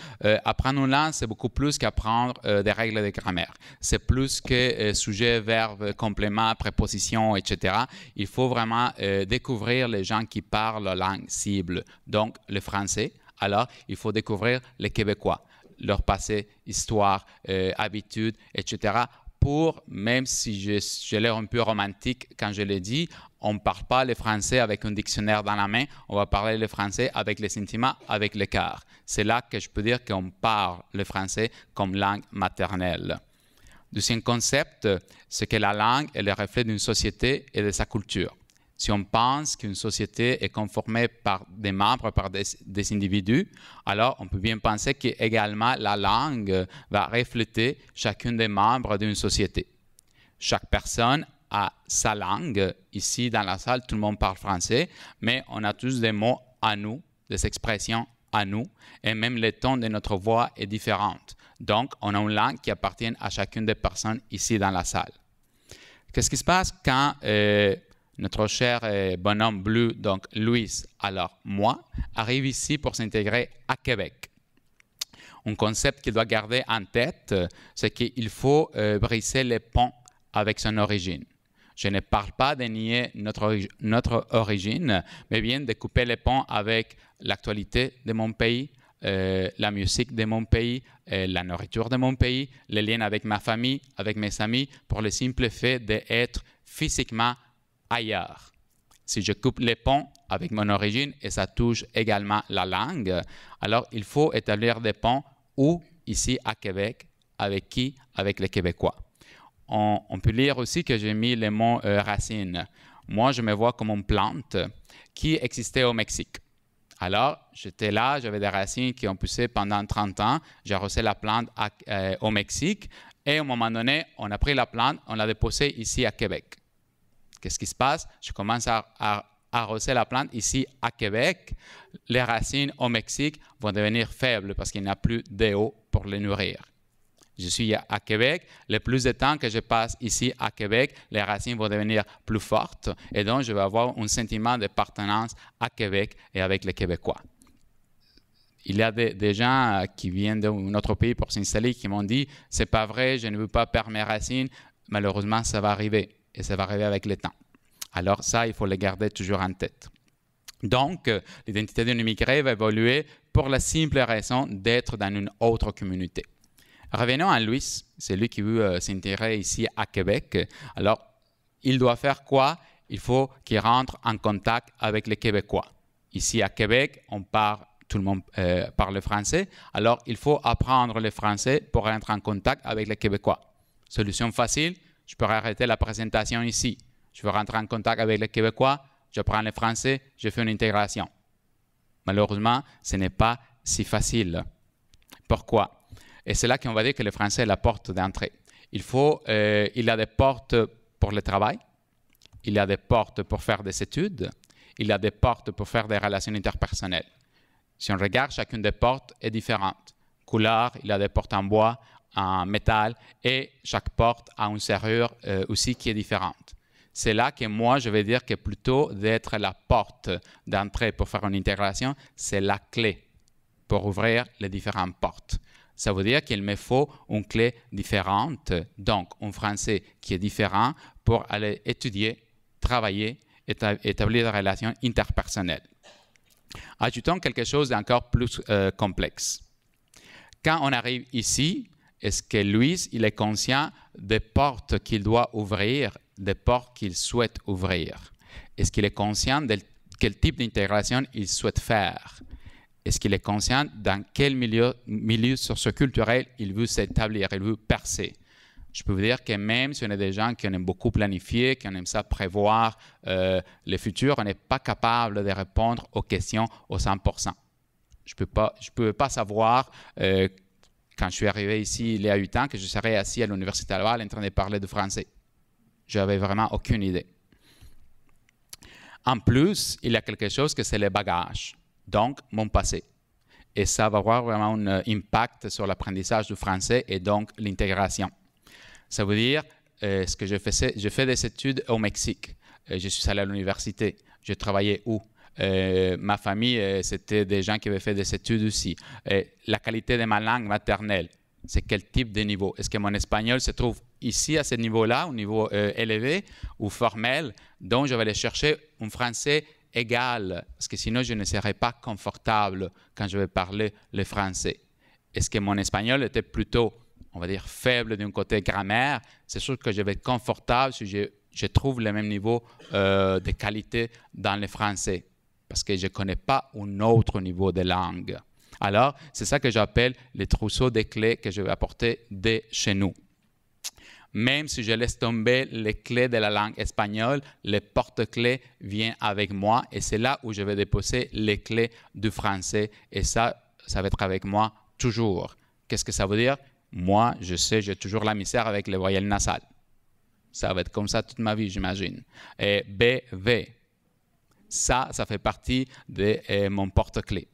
Apprendre une langue, c'est beaucoup plus qu'apprendre des règles de grammaire. C'est plus que sujet, verbe, complément, préposition, etc. Il faut vraiment découvrir les gens qui parlent la langue cible, donc le français. Alors, il faut découvrir les Québécois, leur passé, histoire, habitudes, etc. Pour, même si j'ai l'air un peu romantique quand je le dis, on ne parle pas le français avec un dictionnaire dans la main, on va parler le français avec les sentiments, avec le cœur. C'est là que je peux dire qu'on parle le français comme langue maternelle. Deuxième concept, c'est que la langue est le reflet d'une société et de sa culture. Si on pense qu'une société est conformée par des membres, par des individus, alors on peut bien penser qu'également la langue va refléter chacun des membres d'une société. Chaque personne a sa langue. Ici, dans la salle, tout le monde parle français, mais on a tous des mots à nous, des expressions à nous, et même le ton de notre voix est différent. Donc, on a une langue qui appartient à chacune des personnes ici dans la salle. Qu'est-ce qui se passe quand notre cher bonhomme bleu, donc Louis, alors moi, arrive ici pour s'intégrer à Québec? Un concept qu'il doit garder en tête, c'est qu'il faut briser les ponts avec son origine. Je ne parle pas de nier notre origine, mais bien de couper les ponts avec l'actualité de mon pays, la musique de mon pays, la nourriture de mon pays, les liens avec ma famille, avec mes amis, pour le simple fait d'être physiquement ailleurs. Si je coupe les ponts avec mon origine, et ça touche également la langue, alors il faut établir des ponts où, ici à Québec, avec qui? Avec les Québécois. On peut lire aussi que j'ai mis le mot racine. Moi, je me vois comme une plante qui existait au Mexique. Alors, j'étais là, j'avais des racines qui ont poussé pendant 30 ans. J'ai arrosé la plante au Mexique et à un moment donné, on a pris la plante, on l'a déposée ici à Québec. Qu'est-ce qui se passe? Je commence à arroser la plante ici à Québec. Les racines au Mexique vont devenir faibles parce qu'il n'y a plus d'eau pour les nourrir. Je suis à Québec. Le plus de temps que je passe ici à Québec, les racines vont devenir plus fortes et donc je vais avoir un sentiment d'appartenance à Québec et avec les Québécois. Il y a des gens qui viennent d'un autre pays pour s'installer qui m'ont dit « c'est pas vrai, je ne veux pas perdre mes racines ». Malheureusement, ça va arriver et ça va arriver avec le temps. Alors ça, il faut le garder toujours en tête. Donc, l'identité d'un immigré va évoluer pour la simple raison d'être dans une autre communauté. Revenons à Louis, c'est lui qui veut s'intégrer ici à Québec. Alors, il doit faire quoi? Il faut qu'il rentre en contact avec les Québécois. Ici à Québec, tout le monde parle français. Alors, il faut apprendre le français pour rentrer en contact avec les Québécois. Solution facile, je peux arrêter la présentation ici. Je veux rentrer en contact avec les Québécois, je prends le français, je fais une intégration. Malheureusement, ce n'est pas si facile. Pourquoi? Et c'est là qu'on va dire que le français est la porte d'entrée. Il y a des portes pour le travail, il y a des portes pour faire des études, il y a des portes pour faire des relations interpersonnelles. Si on regarde, chacune des portes est différente. Couleur, il y a des portes en bois, en métal, et chaque porte a une serrure aussi qui est différente. C'est là que moi, je vais dire que plutôt d'être la porte d'entrée pour faire une intégration, c'est la clé pour ouvrir les différentes portes. Ça veut dire qu'il me faut une clé différente, donc un français qui est différent pour aller étudier, travailler, établir des relations interpersonnelles. Ajoutons quelque chose d'encore plus complexe. Quand on arrive ici, est-ce que Louis, il est conscient des portes qu'il doit ouvrir, des portes qu'il souhaite ouvrir? Est-ce qu'il est conscient de quel type d'intégration il souhaite faire? Est-ce qu'il est conscient dans quel milieu socio-culturel il veut s'établir, il veut percer? Je peux vous dire que même si on est des gens qui aiment beaucoup planifier, qui aiment ça prévoir le futur, on n'est pas capable de répondre aux questions au 100%. Je ne peux pas savoir, quand je suis arrivé ici il y a 8 ans, que je serais assis à l'Université Laval en train de parler de français. Je n'avais vraiment aucune idée. En plus, il y a quelque chose que c'est le bagage. Donc, mon passé. Et ça va avoir vraiment un impact sur l'apprentissage du français et donc l'intégration. Ça veut dire, ce que je fais des études au Mexique. Je suis allé à l'université. Je travaillais où? Ma famille, c'était des gens qui avaient fait des études aussi. La qualité de ma langue maternelle, c'est quel type de niveau? Est-ce que mon espagnol se trouve ici à ce niveau-là, au niveau élevé ou formel? Donc, je vais aller chercher un français égal, parce que sinon je ne serais pas confortable quand je vais parler le français. Est-ce que mon espagnol était plutôt, on va dire, faible d'un côté grammaire? C'est sûr que je vais être confortable si je trouve le même niveau de qualité dans le français, parce que je ne connais pas un autre niveau de langue. Alors, c'est ça que j'appelle les trousseaux de clés que je vais apporter de chez nous. même si je laisse tomber les clés de la langue espagnole, le porte-clés vient avec moi et c'est là où je vais déposer les clés du français et ça va être avec moi toujours. Qu'est-ce que ça veut dire? Moi, je sais, j'ai toujours la misère avec les voyelles nasales. Ça va être comme ça toute ma vie, j'imagine. Et B, V. Ça fait partie de mon porte-clés.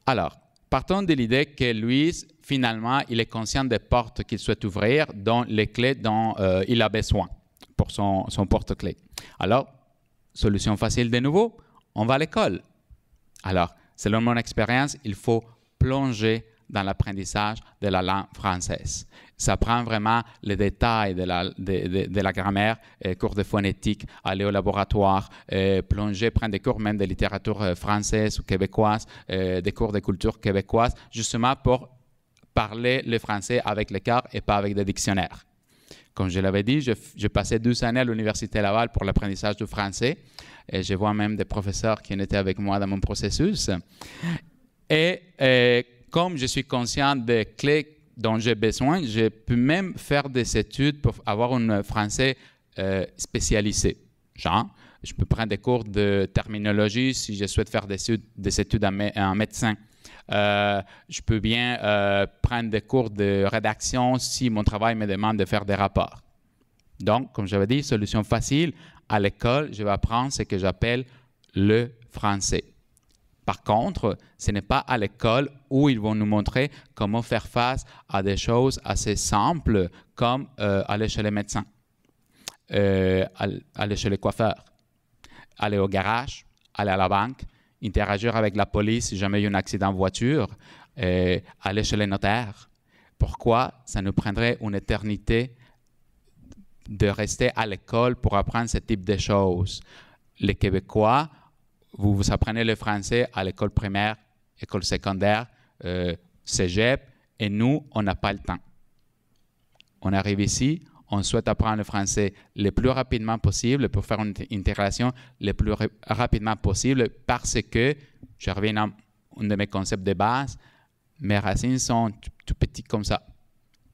Alors, partons de l'idée que lui, finalement, il est conscient des portes qu'il souhaite ouvrir, dont les clés dont il a besoin pour son porte-clés. Alors, solution facile de nouveau, on va à l'école. Alors, selon mon expérience, il faut plonger dans l'apprentissage de la langue française. Ça prend vraiment les détails de la grammaire, cours de phonétique, aller au laboratoire, plonger, prendre des cours même de littérature française ou québécoise, des cours de culture québécoise, justement pour parler le français avec le cœur et pas avec des dictionnaires. Comme je l'avais dit, j'ai passé 12 années à l'Université Laval pour l'apprentissage du français. Et je vois même des professeurs qui étaient avec moi dans mon processus. Et comme je suis conscient des clés dont j'ai besoin, je peux même faire des études pour avoir un français spécialisé. Genre, je peux prendre des cours de terminologie si je souhaite faire des études en médecin. Je peux bien prendre des cours de rédaction si mon travail me demande de faire des rapports. Donc, comme j'avais dit, solution facile, à l'école, je vais apprendre ce que j'appelle le français. Par contre, ce n'est pas à l'école où ils vont nous montrer comment faire face à des choses assez simples comme aller chez les médecins, aller chez les coiffeurs, aller au garage, aller à la banque, interagir avec la police si jamais il y a un accident de voiture, aller chez les notaires. Pourquoi ça nous prendrait une éternité de rester à l'école pour apprendre ce type de choses? Les Québécois, vous apprenez le français à l'école primaire, école secondaire, cégep, et nous, on n'a pas le temps. On arrive ici, on souhaite apprendre le français le plus rapidement possible pour faire une intégration le plus rapidement possible parce que, je reviens à un de mes concepts de base, mes racines sont tout petites comme ça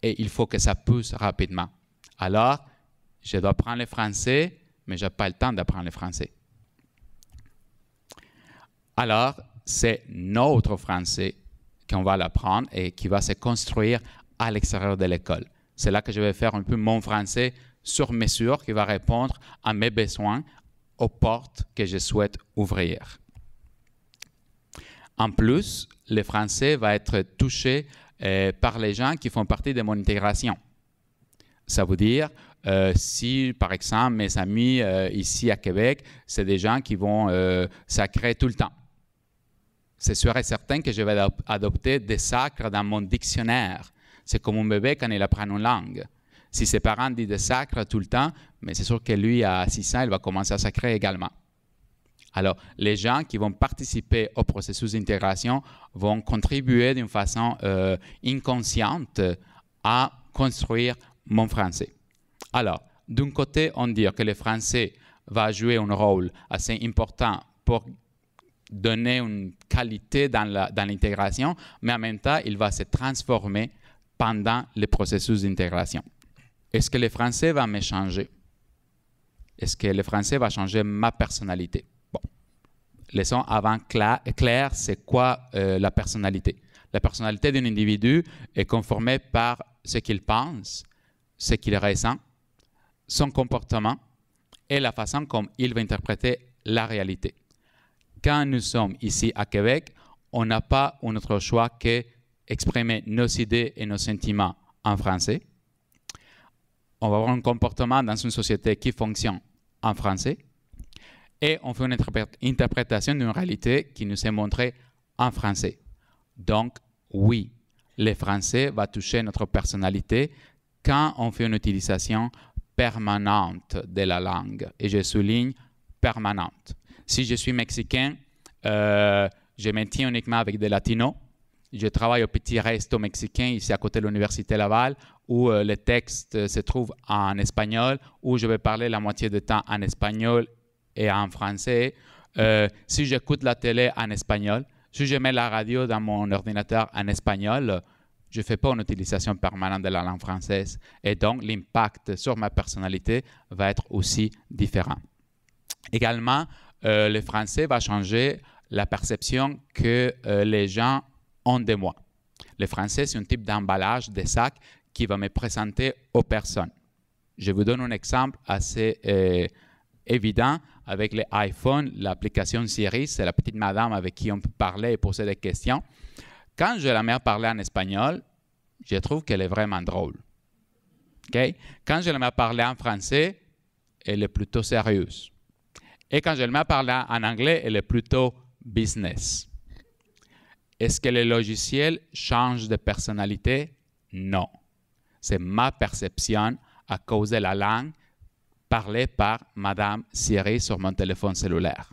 et il faut que ça pousse rapidement. Alors, je dois apprendre le français, mais je n'ai pas le temps d'apprendre le français. Alors, c'est notre français qu'on va l'apprendre et qui va se construire à l'extérieur de l'école. C'est là que je vais faire un peu mon français sur mesure qui va répondre à mes besoins, aux portes que je souhaite ouvrir. En plus, le français va être touché par les gens qui font partie de mon intégration. Ça veut dire, si par exemple mes amis ici à Québec, c'est des gens qui vont sacrer tout le temps. C'est sûr et certain que je vais adopter des sacres dans mon dictionnaire. C'est comme un bébé quand il apprend une langue. Si ses parents disent des sacres tout le temps, mais c'est sûr que lui, à 6 ans, il va commencer à sacrer également. Alors, les gens qui vont participer au processus d'intégration vont contribuer d'une façon inconsciente à construire mon français. Alors, d'un côté, on dit que le français va jouer un rôle assez important pour donner une qualité dans l'intégration, mais en même temps, il va se transformer pendant le processus d'intégration. Est-ce que le français va me changer? Est-ce que le français va changer ma personnalité? Bon, leçon avant claire, c'est quoi la personnalité? La personnalité d'un individu est conformée par ce qu'il pense, ce qu'il ressent, son comportement et la façon comme il va interpréter la réalité. Quand nous sommes ici à Québec, on n'a pas un autre choix qu'exprimer nos idées et nos sentiments en français. On va avoir un comportement dans une société qui fonctionne en français et on fait une interprétation d'une réalité qui nous est montrée en français. Donc, oui, le français va toucher notre personnalité quand on fait une utilisation permanente de la langue. Et je souligne permanente. Si je suis mexicain, je me tiens uniquement avec des latinos. Je travaille au petit resto mexicain ici à côté de l'Université Laval où le texte se trouve en espagnol, où je vais parler la moitié du temps en espagnol et en français. Si j'écoute la télé en espagnol, si je mets la radio dans mon ordinateur en espagnol, je ne fais pas une utilisation permanente de la langue française. Et donc, l'impact sur ma personnalité va être aussi différent. Également, le français va changer la perception que les gens ont de moi. Le français, c'est un type d'emballage de sac qui va me présenter aux personnes. Je vous donne un exemple assez évident avec les iPhones, l'application Siri, c'est la petite madame avec qui on peut parler et poser des questions. Quand je la mets à parler en espagnol, je trouve qu'elle est vraiment drôle. Okay? Quand je la mets à parler en français, elle est plutôt sérieuse. Et quand je la mets à parler en anglais, elle est plutôt business. Est-ce que le logiciel change de personnalité? Non. C'est ma perception à cause de la langue parlée par Madame Siri sur mon téléphone cellulaire.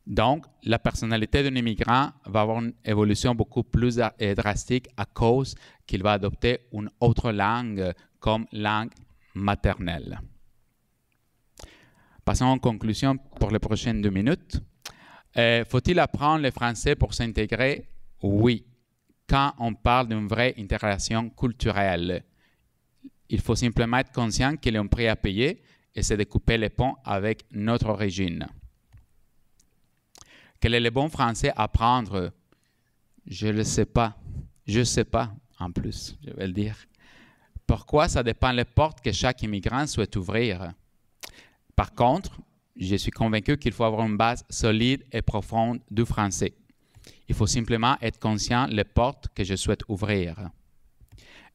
Donc, la personnalité d'un immigrant va avoir une évolution beaucoup plus drastique à cause qu'il va adopter une autre langue comme langue maternelle. Passons en conclusion pour les prochaines 2 minutes. Faut-il apprendre le français pour s'intégrer? Oui. Quand on parle d'une vraie intégration culturelle, il faut simplement être conscient qu'il y a un prix à payer et c'est de couper les ponts avec notre origine. Quel est le bon français à apprendre? Je ne le sais pas. Je ne sais pas, en plus, je vais le dire. Pourquoi? Ça dépend des portes que chaque immigrant souhaite ouvrir. Par contre, je suis convaincu qu'il faut avoir une base solide et profonde du français. Il faut simplement être conscient des portes que je souhaite ouvrir.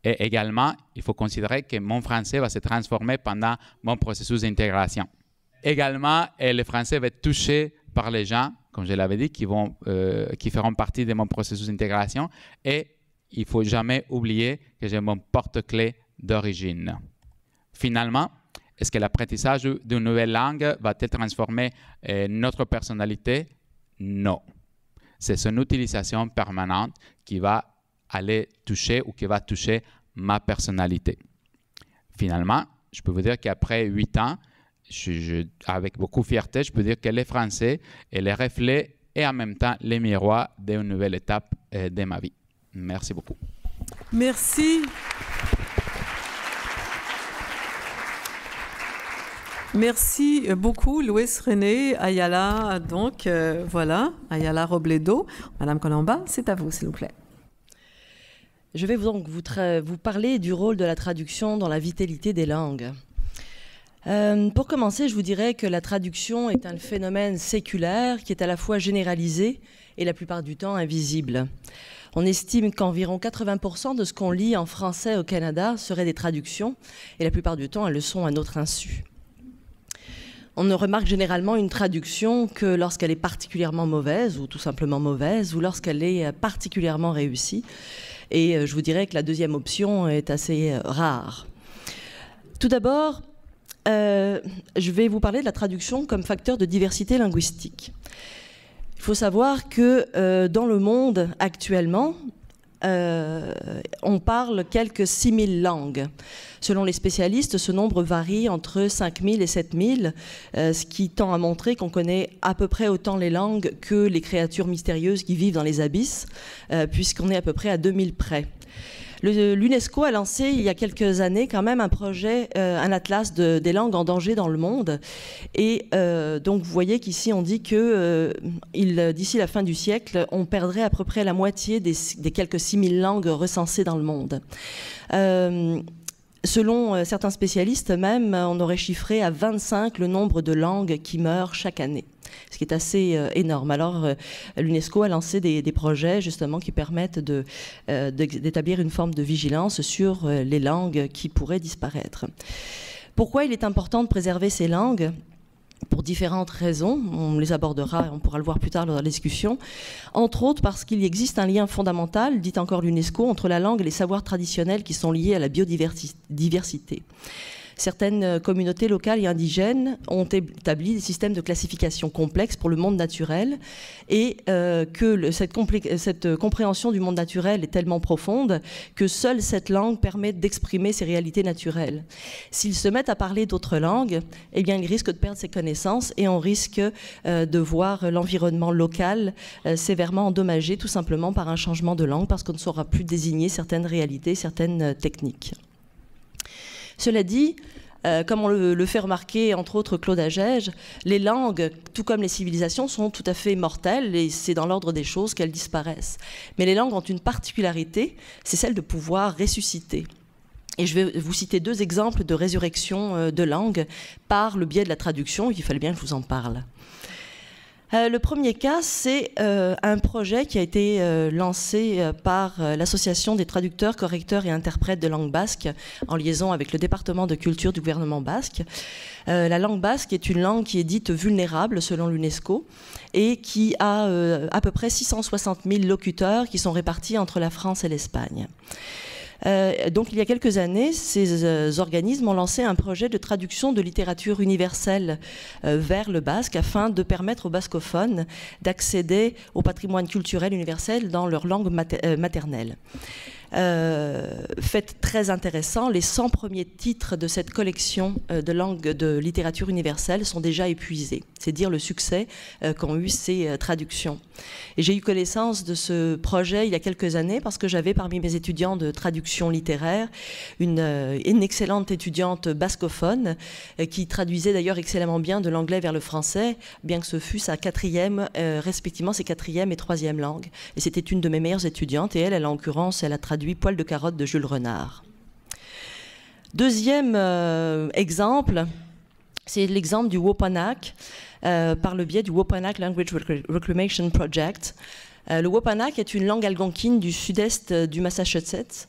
Et également, il faut considérer que mon français va se transformer pendant mon processus d'intégration. Également, le français va être touché par les gens, comme je l'avais dit, qui feront partie de mon processus d'intégration. Et il ne faut jamais oublier que j'ai mon porte-clés d'origine. Finalement, est-ce que l'apprentissage d'une nouvelle langue va-t-il transformer notre personnalité? Non. C'est son utilisation permanente qui va aller toucher ou qui va toucher ma personnalité. Finalement, je peux vous dire qu'après 8 ans, avec beaucoup de fierté, je peux dire que le français est le reflet et en même temps le miroir d'une nouvelle étape de ma vie. Merci beaucoup. Merci. Merci beaucoup, Luis René Ayala. Donc, voilà, Ayala Robledo. Madame Colomba, c'est à vous, s'il vous plaît. Je vais donc vous parler du rôle de la traduction dans la vitalité des langues. Pour commencer, je vous dirais que la traduction est un phénomène séculaire qui est à la fois généralisé et la plupart du temps invisible. On estime qu'environ 80% de ce qu'on lit en français au Canada seraient des traductions et la plupart du temps, elles le sont à notre insu. On ne remarque généralement une traduction que lorsqu'elle est particulièrement mauvaise ou tout simplement mauvaise ou lorsqu'elle est particulièrement réussie. Et je vous dirais que la deuxième option est assez rare. Tout d'abord, je vais vous parler de la traduction comme facteur de diversité linguistique. Il faut savoir que dans le monde actuellement, on parle quelques 6000 langues. Selon les spécialistes, ce nombre varie entre 5000 et 7000, ce qui tend à montrer qu'on connaît à peu près autant les langues que les créatures mystérieuses qui vivent dans les abysses, puisqu'on est à peu près à 2000 près. L'UNESCO a lancé il y a quelques années quand même un projet, un atlas des langues en danger dans le monde. Et donc vous voyez qu'ici on dit que d'ici la fin du siècle, on perdrait à peu près la moitié des quelques 6000 langues recensées dans le monde. Selon certains spécialistes même, on aurait chiffré à 25 le nombre de langues qui meurent chaque année, ce qui est assez énorme. Alors, l'UNESCO a lancé des projets justement qui permettent d'établir une forme de vigilance sur les langues qui pourraient disparaître. Pourquoi il est important de préserver ces langues ? Pour différentes raisons, on les abordera et on pourra le voir plus tard dans la discussion. Entre autres parce qu'il existe un lien fondamental, dit encore l'UNESCO, entre la langue et les savoirs traditionnels qui sont liés à la biodiversité. certaines communautés locales et indigènes ont établi des systèmes de classification complexes pour le monde naturel et que cette compréhension du monde naturel est tellement profonde que seule cette langue permet d'exprimer ces réalités naturelles. S'ils se mettent à parler d'autres langues, eh bien, ils risquent de perdre ces connaissances et on risque de voir l'environnement local sévèrement endommagé tout simplement par un changement de langue parce qu'on ne saura plus désigner certaines réalités, certaines techniques. Cela dit, comme on le fait remarquer, entre autres, Claude Agege, les langues, tout comme les civilisations, sont tout à fait mortelles et c'est dans l'ordre des choses qu'elles disparaissent. Mais les langues ont une particularité, c'est celle de pouvoir ressusciter. Et je vais vous citer 2 exemples de résurrection de langues par le biais de la traduction, il fallait bien que je vous en parle. Le premier cas, c'est un projet qui a été lancé par l'Association des traducteurs, correcteurs et interprètes de langue basque en liaison avec le département de culture du gouvernement basque. La langue basque est une langue qui est dite vulnérable selon l'UNESCO et qui a à peu près 660 000 locuteurs qui sont répartis entre la France et l'Espagne. Donc il y a quelques années, ces organismes ont lancé un projet de traduction de littérature universelle vers le basque afin de permettre aux bascophones d'accéder au patrimoine culturel universel dans leur langue maternelle. Fait très intéressant, les 100 premiers titres de cette collection de langues de littérature universelle sont déjà épuisés. C'est dire le succès qu'ont eu ces traductions. Et j'ai eu connaissance de ce projet il y a quelques années parce que j'avais parmi mes étudiants de traduction littéraire une excellente étudiante bascophone qui traduisait d'ailleurs excellemment bien de l'anglais vers le français, bien que ce fût sa 4e, respectivement ses 4e et 3e langue. Et c'était une de mes meilleures étudiantes et elle en l'occurrence, elle a traduit Poil de carotte de Jules Renard. Deuxième exemple, c'est l'exemple du Wapanak par le biais du Wapanak Language Reclamation Project. Le Wapanak est une langue algonquine du sud-est du Massachusetts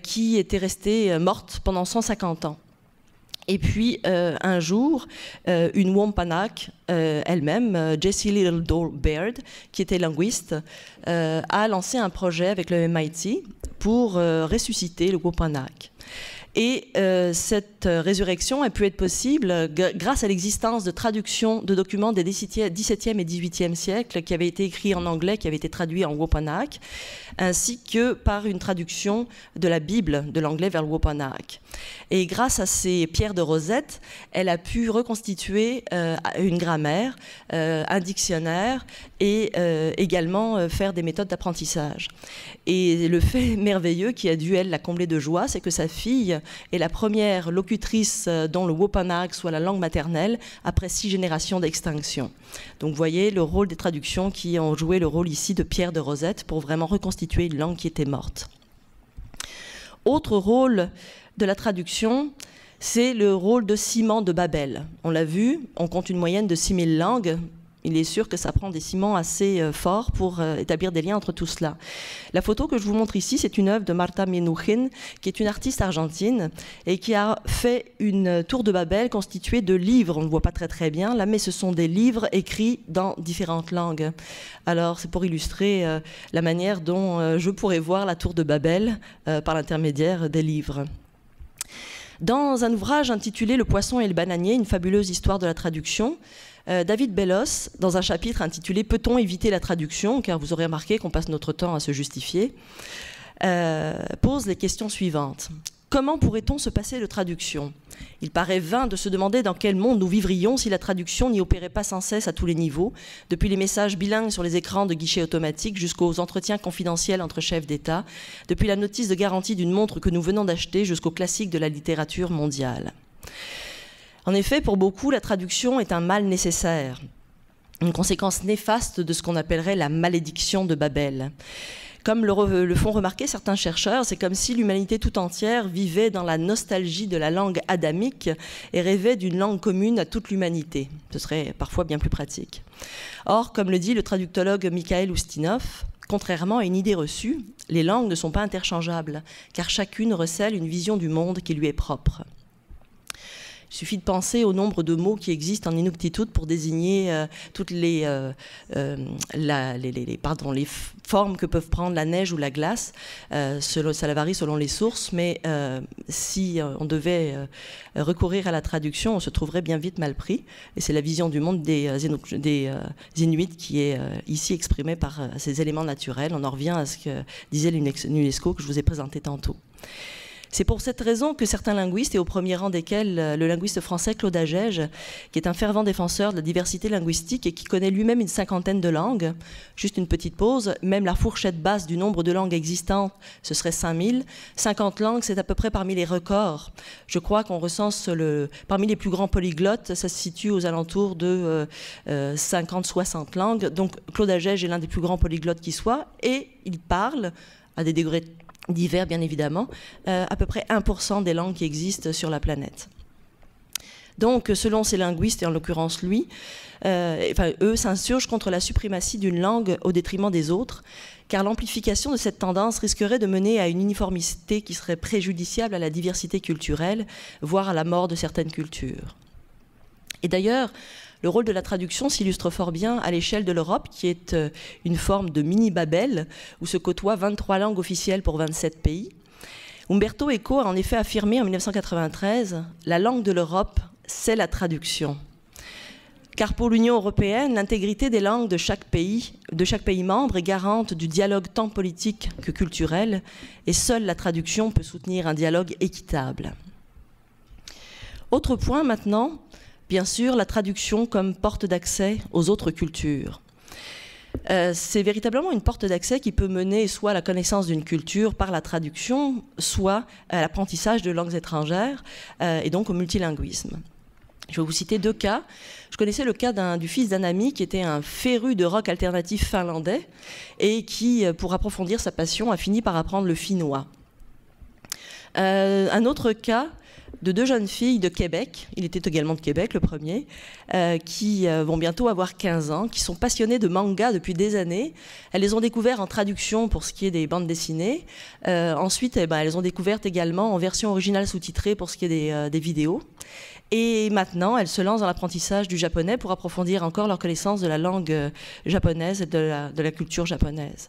qui était restée morte pendant 150 ans. Et puis, un jour, une Wampanoag elle-même, Jessie Little Baird, qui était linguiste, a lancé un projet avec le MIT pour ressusciter le Wampanoag. Et cette résurrection a pu être possible grâce à l'existence de traductions de documents des XVIIe et XVIIIe siècles qui avaient été écrits en anglais, qui avaient été traduits en Wampanoag, ainsi que par une traduction de la Bible de l'anglais vers le Wampanoag. Et grâce à ces pierres de Rosette, elle a pu reconstituer une grammaire, un dictionnaire et également faire des méthodes d'apprentissage. Et le fait merveilleux qui a dû, elle, la combler de joie, c'est que sa fille est la première locutrice dont le Wampanoag soit la langue maternelle après 6 générations d'extinction. Donc vous voyez le rôle des traductions qui ont joué le rôle ici de pierre de Rosette pour vraiment reconstituer une langue qui était morte. Autre rôle de la traduction, c'est le rôle de ciment de Babel. On l'a vu, on compte une moyenne de 6000 langues. Il est sûr que ça prend des ciments assez forts pour établir des liens entre tout cela. La photo que je vous montre ici, c'est une œuvre de Marta Menuhin, qui est une artiste argentine et qui a fait une tour de Babel constituée de livres. On ne voit pas très bien là, mais ce sont des livres écrits dans différentes langues. Alors, c'est pour illustrer la manière dont je pourrais voir la tour de Babel par l'intermédiaire des livres. Dans un ouvrage intitulé « Le poisson et le bananier, une fabuleuse histoire de la traduction », David Bellos, dans un chapitre intitulé « Peut-on éviter la traduction ?» car vous aurez remarqué qu'on passe notre temps à se justifier, pose les questions suivantes. Comment pourrait-on se passer de traduction? Il paraît vain de se demander dans quel monde nous vivrions si la traduction n'y opérait pas sans cesse à tous les niveaux, depuis les messages bilingues sur les écrans de guichets automatiques jusqu'aux entretiens confidentiels entre chefs d'État, depuis la notice de garantie d'une montre que nous venons d'acheter jusqu'aux classiques de la littérature mondiale. En effet, pour beaucoup, la traduction est un mal nécessaire, une conséquence néfaste de ce qu'on appellerait la malédiction de Babel. Comme le font remarquer certains chercheurs, c'est comme si l'humanité tout entière vivait dans la nostalgie de la langue adamique et rêvait d'une langue commune à toute l'humanité. Ce serait parfois bien plus pratique. Or, comme le dit le traductologue Mikhail Ustinov, contrairement à une idée reçue, les langues ne sont pas interchangeables, car chacune recèle une vision du monde qui lui est propre. Il suffit de penser au nombre de mots qui existent en Inuktitut pour désigner toutes les formes que peuvent prendre la neige ou la glace. Ça varie selon les sources, mais si on devait recourir à la traduction, on se trouverait bien vite mal pris. Et c'est la vision du monde des Inuits qui est ici exprimée par ces éléments naturels. On en revient à ce que disait l'UNESCO que je vous ai présenté tantôt. C'est pour cette raison que certains linguistes, et au premier rang desquels le linguiste français Claude Agege, qui est un fervent défenseur de la diversité linguistique et qui connaît lui-même une 50aine de langues, juste une petite pause, même la fourchette basse du nombre de langues existantes, ce serait 5000. 50 langues, c'est à peu près parmi les records. Je crois qu'on recense parmi les plus grands polyglottes, ça se situe aux alentours de 50-60 langues. Donc Claude Agege est l'un des plus grands polyglottes qui soit, et il parle à des degrés divers bien évidemment, à peu près 1% des langues qui existent sur la planète. Donc, selon ces linguistes, et en l'occurrence lui, eux s'insurgent contre la suprématie d'une langue au détriment des autres, car l'amplification de cette tendance risquerait de mener à une uniformité qui serait préjudiciable à la diversité culturelle, voire à la mort de certaines cultures. Et d'ailleurs, le rôle de la traduction s'illustre fort bien à l'échelle de l'Europe, qui est une forme de mini-Babel, où se côtoient 23 langues officielles pour 27 pays. Umberto Eco a en effet affirmé en 1993 « La langue de l'Europe, c'est la traduction ». Car pour l'Union européenne, l'intégrité des langues de chaque pays membre est garante du dialogue tant politique que culturel, et seule la traduction peut soutenir un dialogue équitable. Autre point maintenant, bien sûr, la traduction comme porte d'accès aux autres cultures. C'est véritablement une porte d'accès qui peut mener soit à la connaissance d'une culture par la traduction, soit à l'apprentissage de langues étrangères, et donc au multilinguisme. Je vais vous citer deux cas. Je connaissais le cas du fils d'un ami qui était un féru de rock alternatif finlandais et qui, pour approfondir sa passion, a fini par apprendre le finnois. Un autre cas de deux jeunes filles de Québec, il était également de Québec le premier, qui vont bientôt avoir 15 ans, qui sont passionnées de manga depuis des années. Elles les ont découvertes en traduction pour ce qui est des bandes dessinées. Ensuite, elles les ont découvertes également en version originale sous-titrée pour ce qui est des vidéos. Et maintenant, elles se lancent dans l'apprentissage du japonais pour approfondir encore leur connaissance de la langue japonaise et de la culture japonaise.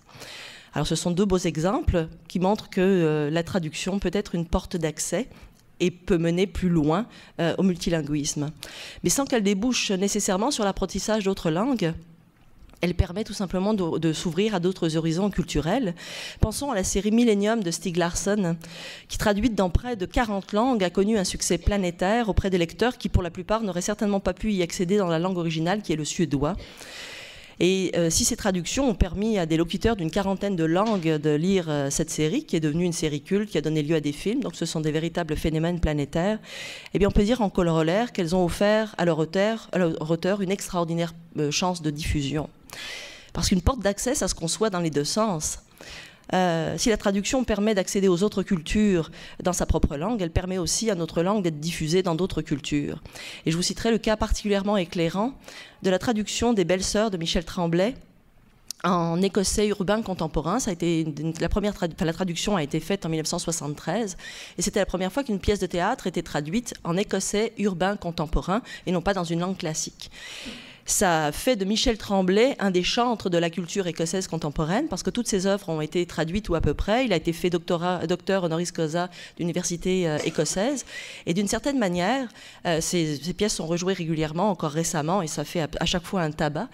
Alors, ce sont deux beaux exemples qui montrent que la traduction peut être une porte d'accès et peut mener plus loin au multilinguisme. Mais sans qu'elle débouche nécessairement sur l'apprentissage d'autres langues, elle permet tout simplement de s'ouvrir à d'autres horizons culturels. Pensons à la série Millennium de Stieg Larsson, qui, traduite dans près de 40 langues, a connu un succès planétaire auprès des lecteurs qui, pour la plupart, n'auraient certainement pas pu y accéder dans la langue originale, qui est le suédois. Et si ces traductions ont permis à des locuteurs d'une quarantaine de langues de lire cette série, qui est devenue une série culte, qui a donné lieu à des films, donc ce sont des véritables phénomènes planétaires, eh bien on peut dire en corollaire qu'elles ont offert à leur auteur une extraordinaire chance de diffusion. Parce qu'une porte d'accès, ça se conçoit dans les deux sens. Si la traduction permet d'accéder aux autres cultures dans sa propre langue, elle permet aussi à notre langue d'être diffusée dans d'autres cultures. Et je vous citerai le cas particulièrement éclairant de la traduction des Belles-Sœurs de Michel Tremblay en écossais urbain contemporain. Ça a été la traduction a été faite en 1973 et c'était la première fois qu'une pièce de théâtre était traduite en écossais urbain contemporain et non pas dans une langue classique. Ça fait de Michel Tremblay un des chantres de la culture écossaise contemporaine, parce que toutes ses œuvres ont été traduites ou à peu près. Il a été fait docteur honoris causa d'université écossaise. Et d'une certaine manière, ces pièces sont rejouées régulièrement, encore récemment, et ça fait à chaque fois un tabac.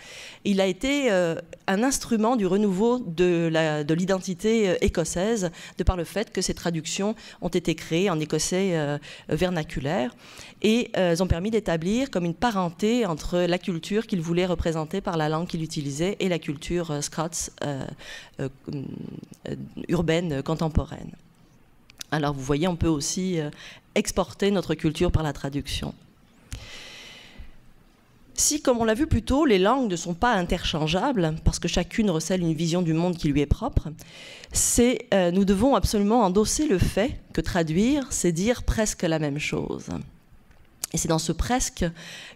Il a été un instrument du renouveau de l'identité écossaise, de par le fait que ces traductions ont été créées en écossais vernaculaire. Et elles ont permis d'établir comme une parenté entre la culture qu'il voulait représenter par la langue qu'il utilisait et la culture scots urbaine contemporaine. Alors vous voyez, on peut aussi exporter notre culture par la traduction. Si, comme on l'a vu plus tôt, les langues ne sont pas interchangeables, parce que chacune recèle une vision du monde qui lui est propre, nous devons absolument endosser le fait que traduire, c'est dire presque la même chose. Et c'est dans ce presque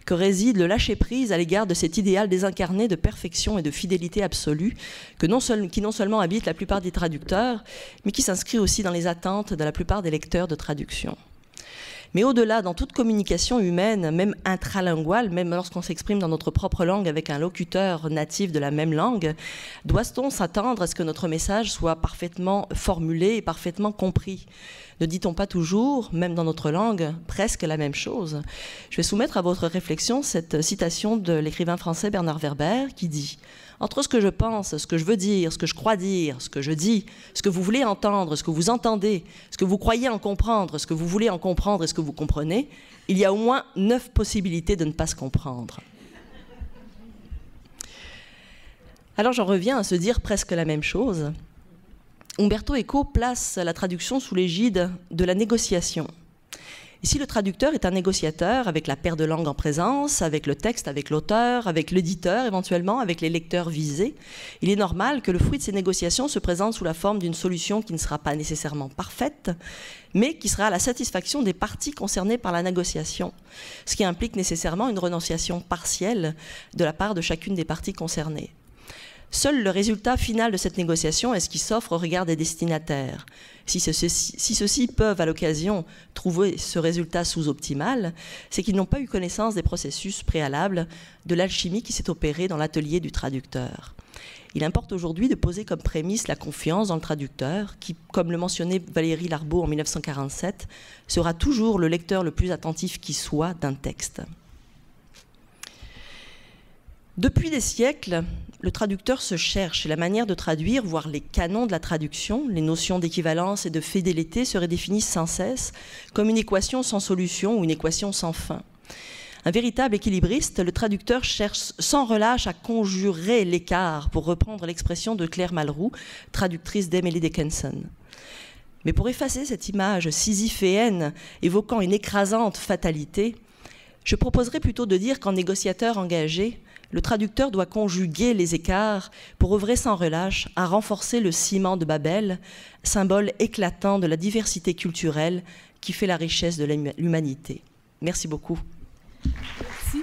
que réside le lâcher-prise à l'égard de cet idéal désincarné de perfection et de fidélité absolue qui non seulement habite la plupart des traducteurs, mais qui s'inscrit aussi dans les attentes de la plupart des lecteurs de traduction. Mais au-delà, dans toute communication humaine, même intralinguale, même lorsqu'on s'exprime dans notre propre langue avec un locuteur natif de la même langue, doit-on s'attendre à ce que notre message soit parfaitement formulé et parfaitement compris? Ne dit-on pas toujours, même dans notre langue, presque la même chose? Je vais soumettre à votre réflexion cette citation de l'écrivain français Bernard Werber qui dit « Entre ce que je pense, ce que je veux dire, ce que je crois dire, ce que je dis, ce que vous voulez entendre, ce que vous entendez, ce que vous croyez en comprendre, ce que vous voulez en comprendre et ce que vous comprenez, il y a au moins 9 possibilités de ne pas se comprendre. » Alors j'en reviens à se dire presque la même chose. Umberto Eco place la traduction sous l'égide de la négociation. Ici, le traducteur est un négociateur avec la paire de langues en présence, avec le texte, avec l'auteur, avec l'éditeur éventuellement, avec les lecteurs visés. Il est normal que le fruit de ces négociations se présente sous la forme d'une solution qui ne sera pas nécessairement parfaite, mais qui sera à la satisfaction des parties concernées par la négociation, ce qui implique nécessairement une renonciation partielle de la part de chacune des parties concernées. Seul le résultat final de cette négociation est ce qui s'offre au regard des destinataires. Si ceux-ci peuvent, à l'occasion, trouver ce résultat sous-optimal, c'est qu'ils n'ont pas eu connaissance des processus préalables de l'alchimie qui s'est opérée dans l'atelier du traducteur. Il importe aujourd'hui de poser comme prémisse la confiance dans le traducteur, qui, comme le mentionnait Valérie Larbaud en 1947, sera toujours le lecteur le plus attentif qui soit d'un texte. Depuis des siècles, le traducteur se cherche et la manière de traduire, voire les canons de la traduction, les notions d'équivalence et de fidélité se redéfinissent sans cesse comme une équation sans solution ou une équation sans fin. Un véritable équilibriste, le traducteur cherche sans relâche à conjurer l'écart, pour reprendre l'expression de Claire Malroux, traductrice d'Emily Dickinson. Mais pour effacer cette image sisyphéenne évoquant une écrasante fatalité, je proposerais plutôt de dire qu'en négociateur engagé, le traducteur doit conjuguer les écarts pour œuvrer sans relâche à renforcer le ciment de Babel, symbole éclatant de la diversité culturelle qui fait la richesse de l'humanité. Merci beaucoup. Merci.